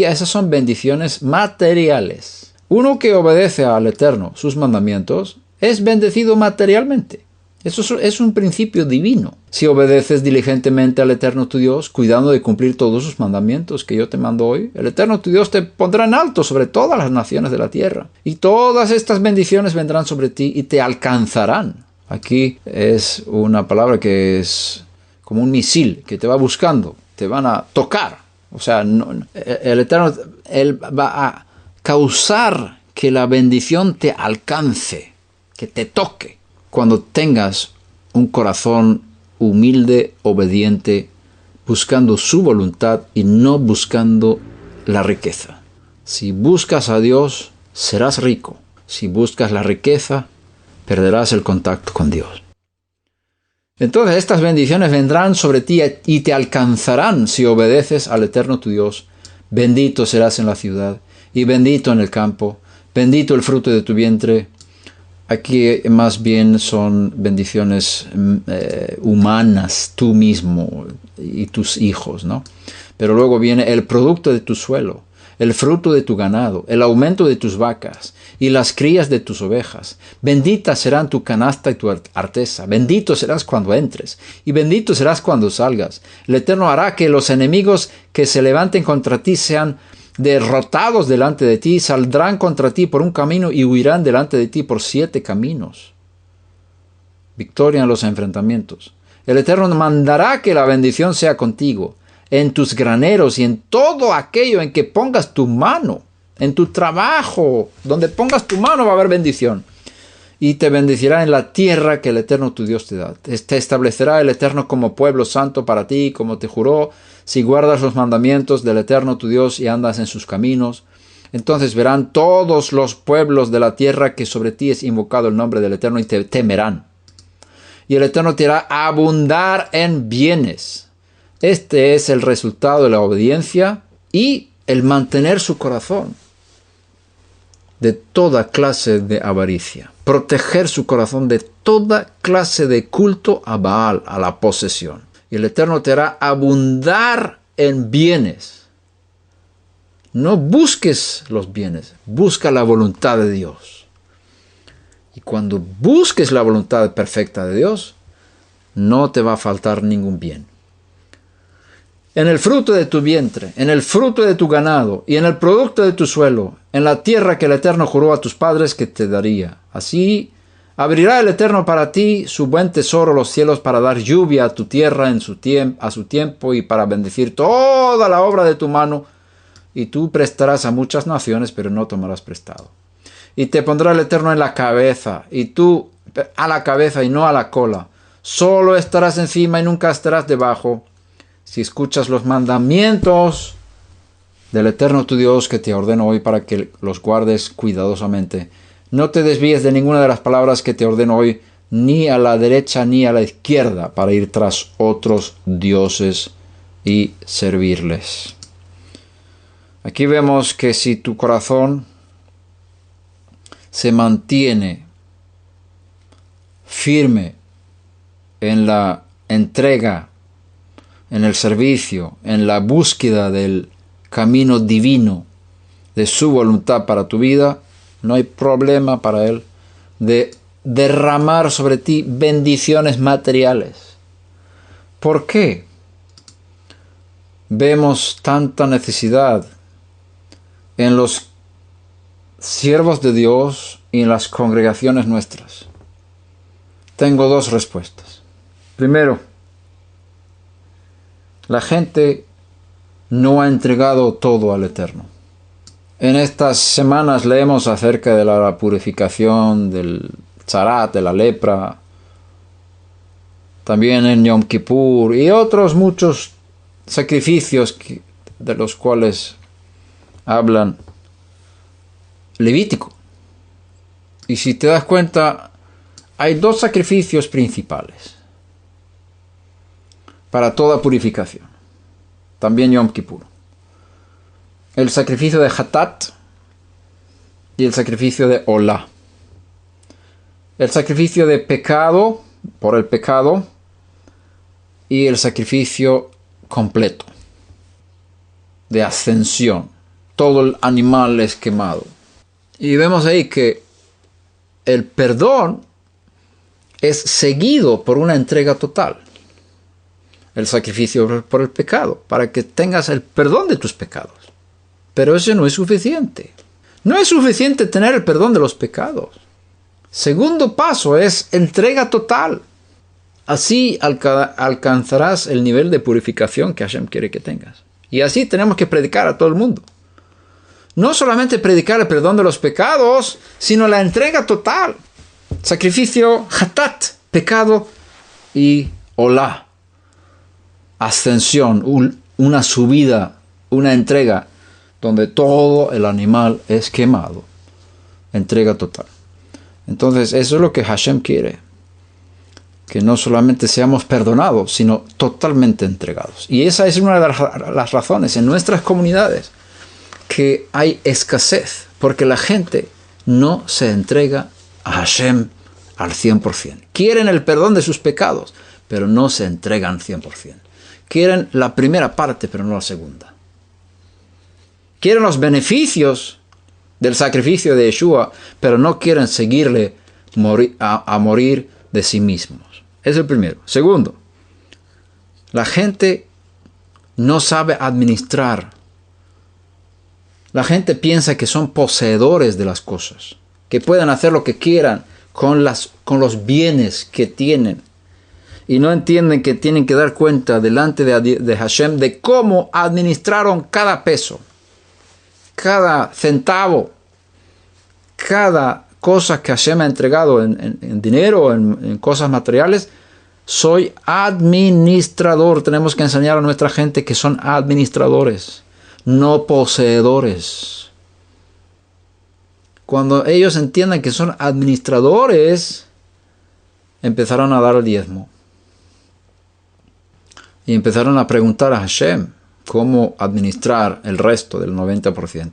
esas son bendiciones materiales. Uno que obedece al Eterno, sus mandamientos, es bendecido materialmente. Eso es un principio divino. Si obedeces diligentemente al Eterno tu Dios, cuidando de cumplir todos sus mandamientos que yo te mando hoy, el Eterno tu Dios te pondrá en alto sobre todas las naciones de la tierra. Y todas estas bendiciones vendrán sobre ti y te alcanzarán. Aquí es una palabra que es como un misil que te va buscando, te van a tocar. O sea, el Eterno, Él va a causar que la bendición te alcance, que te toque, cuando tengas un corazón humilde, obediente, buscando su voluntad y no buscando la riqueza. Si buscas a Dios, serás rico. Si buscas la riqueza, perderás el contacto con Dios. Entonces estas bendiciones vendrán sobre ti y te alcanzarán si obedeces al Eterno tu Dios. Bendito serás en la ciudad y bendito en el campo. Bendito el fruto de tu vientre. Aquí más bien son bendiciones humanas, tú mismo y tus hijos, ¿no? Pero luego viene el producto de tu suelo, el fruto de tu ganado, el aumento de tus vacas y las crías de tus ovejas. Benditas serán tu canasta y tu arteza. Bendito serás cuando entres y bendito serás cuando salgas. El Eterno hará que los enemigos que se levanten contra ti sean derrotados delante de ti, saldrán contra ti por un camino y huirán delante de ti por 7 caminos. Victoria en los enfrentamientos. El Eterno mandará que la bendición sea contigo, en tus graneros y en todo aquello en que pongas tu mano. En tu trabajo, donde pongas tu mano va a haber bendición. Y te bendecirá en la tierra que el Eterno tu Dios te da. Te establecerá el Eterno como pueblo santo para ti, como te juró, si guardas los mandamientos del Eterno tu Dios y andas en sus caminos. Entonces verán todos los pueblos de la tierra que sobre ti es invocado el nombre del Eterno y te temerán. Y el Eterno te hará abundar en bienes. Este es el resultado de la obediencia y el mantener su corazón de toda clase de avaricia. Proteger su corazón de toda clase de culto a Baal, a la posesión. Y el Eterno te hará abundar en bienes. No busques los bienes, busca la voluntad de Dios. Y cuando busques la voluntad perfecta de Dios, no te va a faltar ningún bien. En el fruto de tu vientre, en el fruto de tu ganado y en el producto de tu suelo, en la tierra que el Eterno juró a tus padres que te daría. Así abrirá el Eterno para ti su buen tesoro, los cielos, para dar lluvia a tu tierra a su tiempo y para bendecir toda la obra de tu mano. Y tú prestarás a muchas naciones, pero no tomarás prestado. Y te pondrá el Eterno en la cabeza, y tú a la cabeza y no a la cola. Solo estarás encima y nunca estarás debajo. Si escuchas los mandamientos del Eterno tu Dios que te ordeno hoy para que los guardes cuidadosamente, no te desvíes de ninguna de las palabras que te ordeno hoy, ni a la derecha ni a la izquierda, para ir tras otros dioses y servirles. Aquí vemos que si tu corazón se mantiene firme en la entrega, en el servicio, en la búsqueda del camino divino de su voluntad para tu vida, no hay problema para Él de derramar sobre ti bendiciones materiales. ¿Por qué vemos tanta necesidad en los siervos de Dios y en las congregaciones nuestras? Tengo dos respuestas. Primero, la gente no ha entregado todo al Eterno. En estas semanas leemos acerca de la purificación del tzarat, de la lepra, también en Yom Kippur y otros muchos sacrificios de los cuales hablan Levítico. Y si te das cuenta, hay dos sacrificios principales para toda purificación, también Yom Kippur: el sacrificio de Hatat y el sacrificio de Olá. El sacrificio de pecado, por el pecado, y el sacrificio completo, de ascensión. Todo el animal es quemado. Y vemos ahí que el perdón es seguido por una entrega total. El sacrificio por el pecado, para que tengas el perdón de tus pecados. Pero eso no es suficiente. No es suficiente tener el perdón de los pecados. Segundo paso es entrega total. Así alcanzarás el nivel de purificación que Hashem quiere que tengas. Y así tenemos que predicar a todo el mundo. No solamente predicar el perdón de los pecados, sino la entrega total. Sacrificio, hatat, pecado, y olá, ascensión, una subida, una entrega, donde todo el animal es quemado. Entrega total. Entonces, eso es lo que Hashem quiere. Que no solamente seamos perdonados, sino totalmente entregados. Y esa es una de las razones en nuestras comunidades que hay escasez, porque la gente no se entrega a Hashem al 100%. Quieren el perdón de sus pecados, pero no se entregan 100%. Quieren la primera parte, pero no la segunda. Quieren los beneficios del sacrificio de Yeshua, pero no quieren seguirle a morir de sí mismos. Es el primero. Segundo, la gente no sabe administrar. La gente piensa que son poseedores de las cosas, que pueden hacer lo que quieran con los bienes que tienen. y no entienden que tienen que dar cuenta delante de Hashem de cómo administraron cada peso, cada centavo, cada cosa que Hashem ha entregado en dinero, en cosas materiales. Soy administrador. Tenemos que enseñar a nuestra gente que son administradores, no poseedores. Cuando ellos entiendan que son administradores, empezaron a dar el diezmo. Y empezaron a preguntar a Hashem cómo administrar el resto del 90%.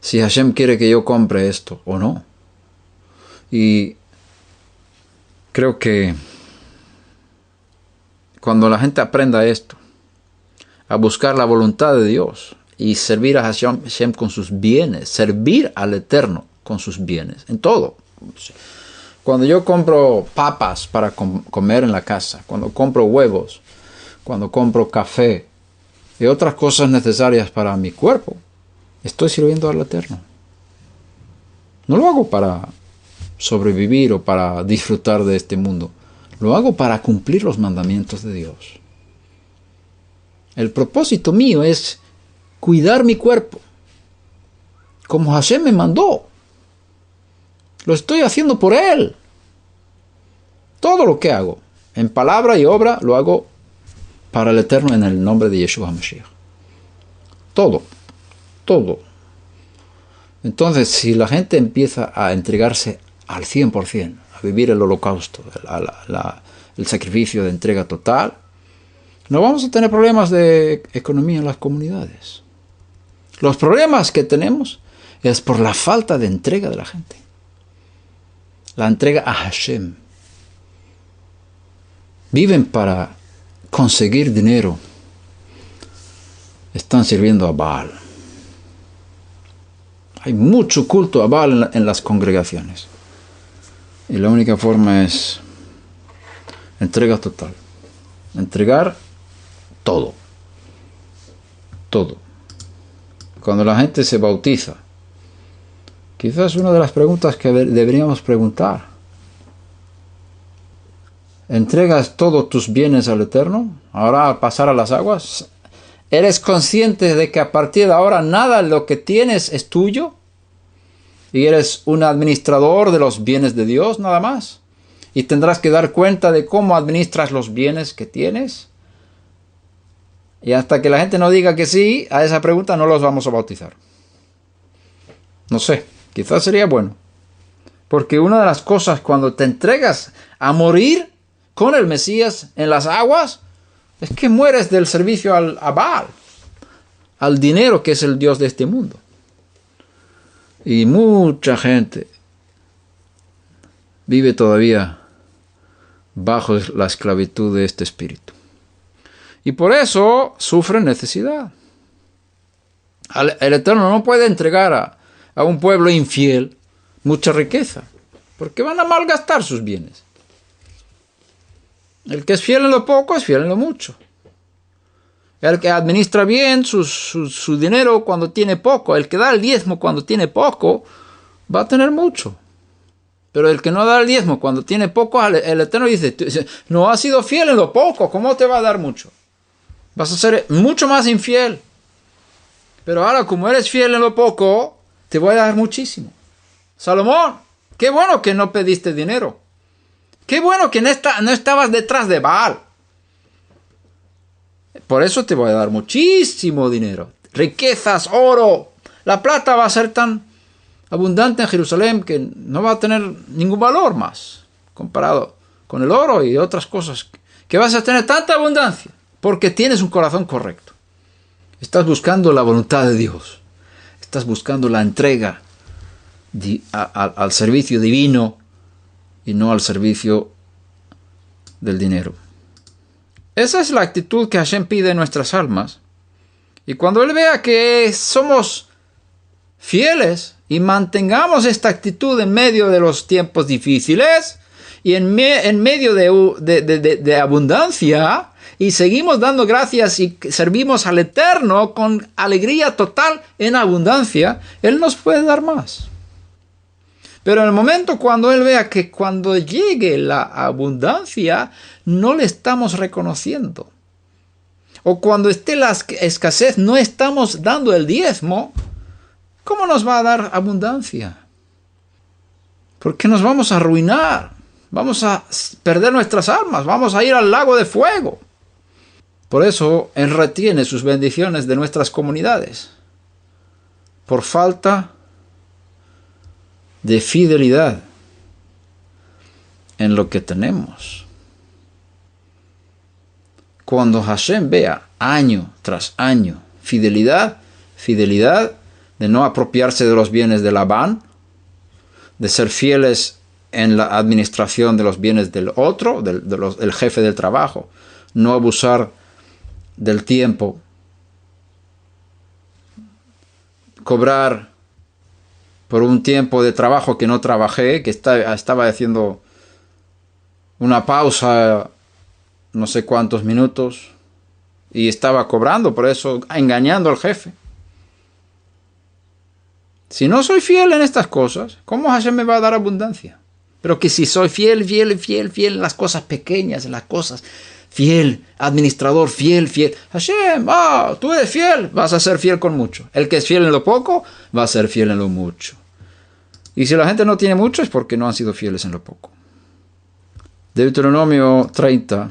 Si Hashem quiere que yo compre esto o no. Y creo que cuando la gente aprenda esto, a buscar la voluntad de Dios y servir a Hashem con sus bienes, servir al Eterno con sus bienes, en todo. Cuando yo compro papas para comer en la casa, cuando compro huevos, cuando compro café y otras cosas necesarias para mi cuerpo, estoy sirviendo al Eterno. No lo hago para sobrevivir o para disfrutar de este mundo. Lo hago para cumplir los mandamientos de Dios. El propósito mío es cuidar mi cuerpo, como Hashem me mandó. Lo estoy haciendo por Él. Todo lo que hago, en palabra y obra, lo hago para el Eterno en el nombre de Yeshua HaMashiach. Todo. Entonces, si la gente empieza a entregarse al 100%, a vivir el holocausto, el sacrificio de entrega total, no vamos a tener problemas de economía en las comunidades. Los problemas que tenemos es por la falta de entrega de la gente. La entrega a Hashem. Viven para conseguir dinero. Están sirviendo a Baal. Hay mucho culto a Baal en las congregaciones. Y la única forma es entrega total. Entregar todo. Todo. Cuando la gente se bautiza, quizás una de las preguntas que deberíamos preguntar: ¿entregas todos tus bienes al Eterno? Ahora, al pasar a las aguas, ¿eres consciente de que a partir de ahora nada de lo que tienes es tuyo? ¿Y eres un administrador de los bienes de Dios nada más? ¿Y tendrás que dar cuenta de cómo administras los bienes que tienes? Y hasta que la gente no diga que sí a esa pregunta, no los vamos a bautizar. No sé, quizás sería bueno. Porque una de las cosas cuando te entregas a morir con el Mesías en las aguas, es que mueres del servicio a Baal, al dinero que es el Dios de este mundo. Y mucha gente vive todavía bajo la esclavitud de este espíritu. Y por eso sufre necesidad. El Eterno no puede entregar a un pueblo infiel mucha riqueza, porque van a malgastar sus bienes. El que es fiel en lo poco es fiel en lo mucho. El que administra bien su dinero cuando tiene poco, el que da el diezmo cuando tiene poco, va a tener mucho. Pero el que no da el diezmo cuando tiene poco, el Eterno dice: no has sido fiel en lo poco, ¿cómo te va a dar mucho? Vas a ser mucho más infiel. Pero ahora, como eres fiel en lo poco, te voy a dar muchísimo. Salomón, qué bueno que no pediste dinero. Qué bueno que no estabas detrás de Baal. Por eso te voy a dar muchísimo dinero. Riquezas, oro. La plata va a ser tan abundante en Jerusalén que no va a tener ningún valor más comparado con el oro y otras cosas. Que vas a tener tanta abundancia porque tienes un corazón correcto. Estás buscando la voluntad de Dios. Estás buscando la entrega al servicio divino y no al servicio del dinero. Esa es la actitud que Hashem pide en nuestras almas. Y cuando Él vea que somos fieles y mantengamos esta actitud en medio de los tiempos difíciles y en medio de abundancia, y seguimos dando gracias y servimos al Eterno con alegría total en abundancia, Él nos puede dar más. Pero en el momento cuando él vea que cuando llegue la abundancia, no le estamos reconociendo. O cuando esté la escasez, no estamos dando el diezmo, ¿cómo nos va a dar abundancia? Porque nos vamos a arruinar. Vamos a perder nuestras almas. Vamos a ir al lago de fuego. Por eso Él retiene sus bendiciones de nuestras comunidades. Por falta de fidelidad en lo que tenemos. Cuando Hashem vea año tras año fidelidad de no apropiarse de los bienes de Labán, de ser fieles en la administración de los bienes del otro, del jefe del trabajo, no abusar del tiempo, cobrar por un tiempo de trabajo que no trabajé, que estaba haciendo una pausa no sé cuántos minutos y estaba cobrando por eso, engañando al jefe. Si no soy fiel en estas cosas, ¿cómo Hashem me va a dar abundancia? Pero que si soy fiel en las cosas pequeñas, en las cosas, fiel, administrador, fiel. Hashem, tú eres fiel, vas a ser fiel con mucho. El que es fiel en lo poco, va a ser fiel en lo mucho. Y si la gente no tiene mucho, es porque no han sido fieles en lo poco. Deuteronomio 30,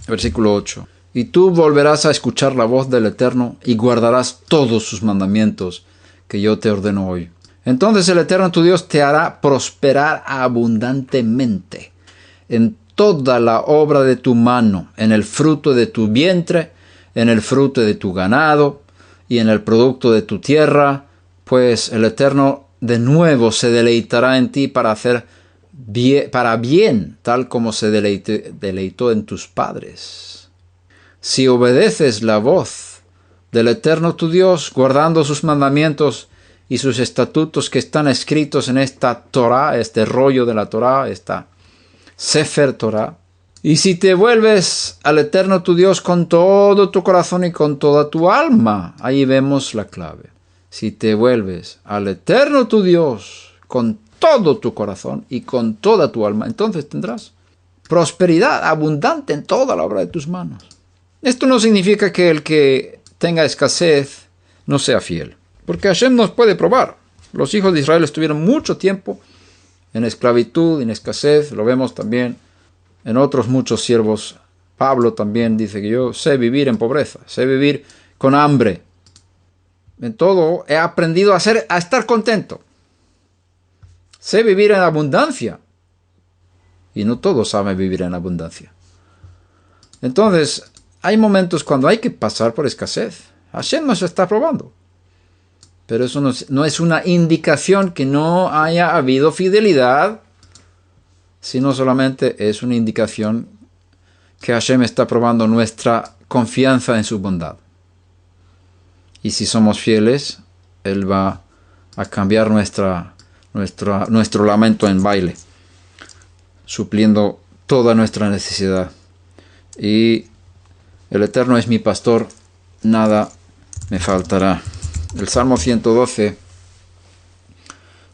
versículo 8. Y tú volverás a escuchar la voz del Eterno y guardarás todos sus mandamientos que yo te ordeno hoy. Entonces el Eterno tu Dios te hará prosperar abundantemente en toda la obra de tu mano, en el fruto de tu vientre, en el fruto de tu ganado y en el producto de tu tierra, pues el Eterno de nuevo se deleitará en ti para hacer para bien, tal como se deleitó en tus padres. Si obedeces la voz del Eterno tu Dios, guardando sus mandamientos y sus estatutos que están escritos en esta Torah, este rollo de la Torah, esta Sefer Torah, y si te vuelves al Eterno tu Dios con todo tu corazón y con toda tu alma, ahí vemos la clave. Si te vuelves al Eterno tu Dios con todo tu corazón y con toda tu alma, entonces tendrás prosperidad abundante en toda la obra de tus manos. Esto no significa que el que tenga escasez no sea fiel, porque Hashem nos puede probar. Los hijos de Israel estuvieron mucho tiempo en esclavitud, en escasez, lo vemos también en otros muchos siervos. Pablo también dice que yo sé vivir en pobreza, sé vivir con hambre. En todo he aprendido a estar contento. Sé vivir en abundancia. Y no todos saben vivir en abundancia. Entonces, hay momentos cuando hay que pasar por escasez. Hashem nos está probando. Pero eso no es una indicación que no haya habido fidelidad, sino solamente es una indicación que Hashem está probando nuestra confianza en su bondad. Y si somos fieles, Él va a cambiar nuestro lamento en baile, supliendo toda nuestra necesidad. Y el Eterno es mi pastor, nada me faltará. El Salmo 112,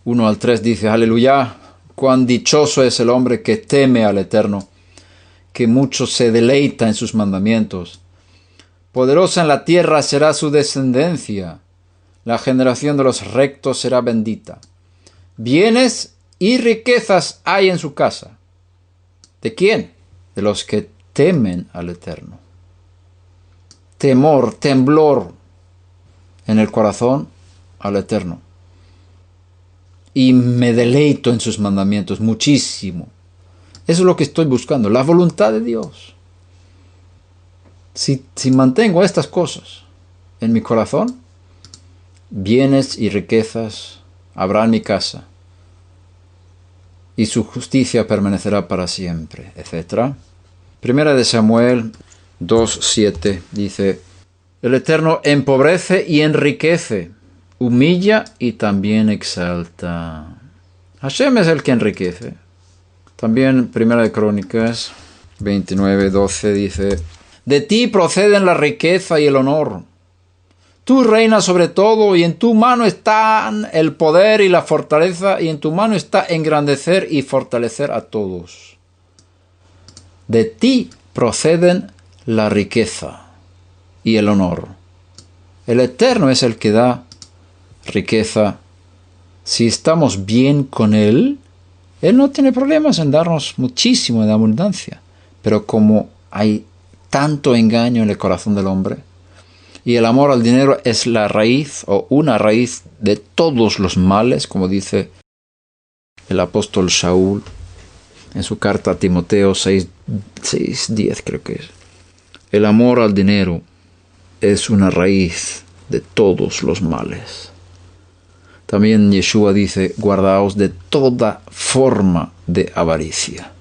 1 al 3 dice: Aleluya, cuán dichoso es el hombre que teme al Eterno, que mucho se deleita en sus mandamientos. Poderosa en la tierra será su descendencia, la generación de los rectos será bendita. Bienes y riquezas hay en su casa. ¿De quién? De los que temen al Eterno. Temor, temblor en el corazón al Eterno. Y me deleito en sus mandamientos muchísimo. Eso es lo que estoy buscando, la voluntad de Dios. Si mantengo estas cosas en mi corazón, bienes y riquezas habrá en mi casa, y su justicia permanecerá para siempre, etc. Primera de Samuel 2:7 dice: el Eterno empobrece y enriquece, humilla y también exalta. Hashem es el que enriquece. También Primera de Crónicas 29:12 dice: de ti proceden la riqueza y el honor. Tú reinas sobre todo y en tu mano están el poder y la fortaleza y en tu mano está engrandecer y fortalecer a todos. De ti proceden la riqueza y el honor. El Eterno es el que da riqueza. Si estamos bien con Él, Él no tiene problemas en darnos muchísimo de abundancia. Pero como hay tanto engaño en el corazón del hombre, y el amor al dinero es la raíz o una raíz de todos los males, como dice el apóstol Saúl en su carta a Timoteo 6:10 creo que es. El amor al dinero es una raíz de todos los males. También Yeshua dice, guardaos de toda forma de avaricia.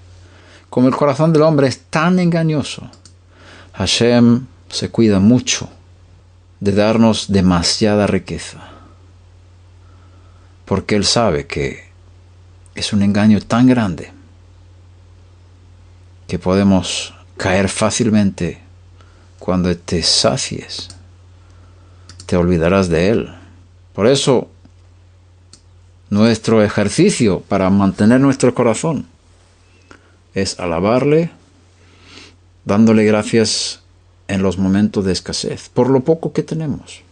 Como el corazón del hombre es tan engañoso, Hashem se cuida mucho de darnos demasiada riqueza, porque Él sabe que es un engaño tan grande que podemos caer fácilmente. Cuando te sacies, te olvidarás de Él. Por eso, nuestro ejercicio para mantener nuestro corazón es alabarle, dándole gracias en los momentos de escasez, por lo poco que tenemos.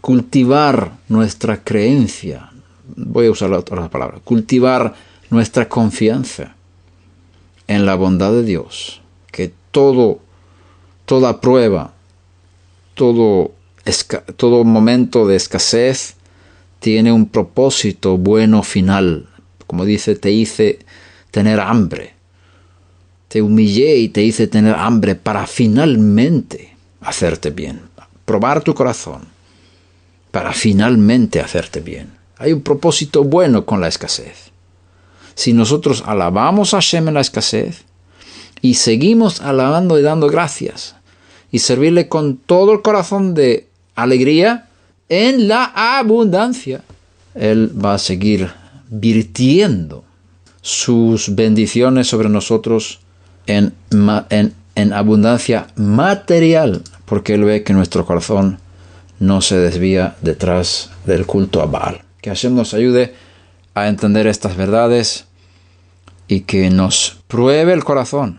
Cultivar nuestra creencia, voy a usar la otra palabra, cultivar nuestra confianza en la bondad de Dios, que toda prueba, todo momento de escasez tiene un propósito bueno final. Como dice, te hice tener hambre. Te humillé y te hice tener hambre para finalmente hacerte bien. Probar tu corazón para finalmente hacerte bien. Hay un propósito bueno con la escasez. Si nosotros alabamos a Hashem en la escasez y seguimos alabando y dando gracias y servirle con todo el corazón de alegría en la abundancia, Él va a seguir virtiendo sus bendiciones sobre nosotros en abundancia material, porque Él ve que nuestro corazón no se desvía detrás del culto a Baal. Que Hashem nos ayude a entender estas verdades y que nos pruebe el corazón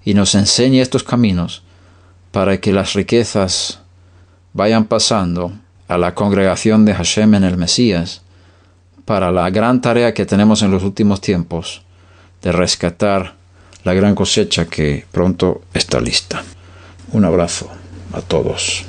y nos enseñe estos caminos para que las riquezas vayan pasando a la congregación de Hashem en el Mesías para la gran tarea que tenemos en los últimos tiempos de rescatar la gran cosecha que pronto está lista. Un abrazo a todos.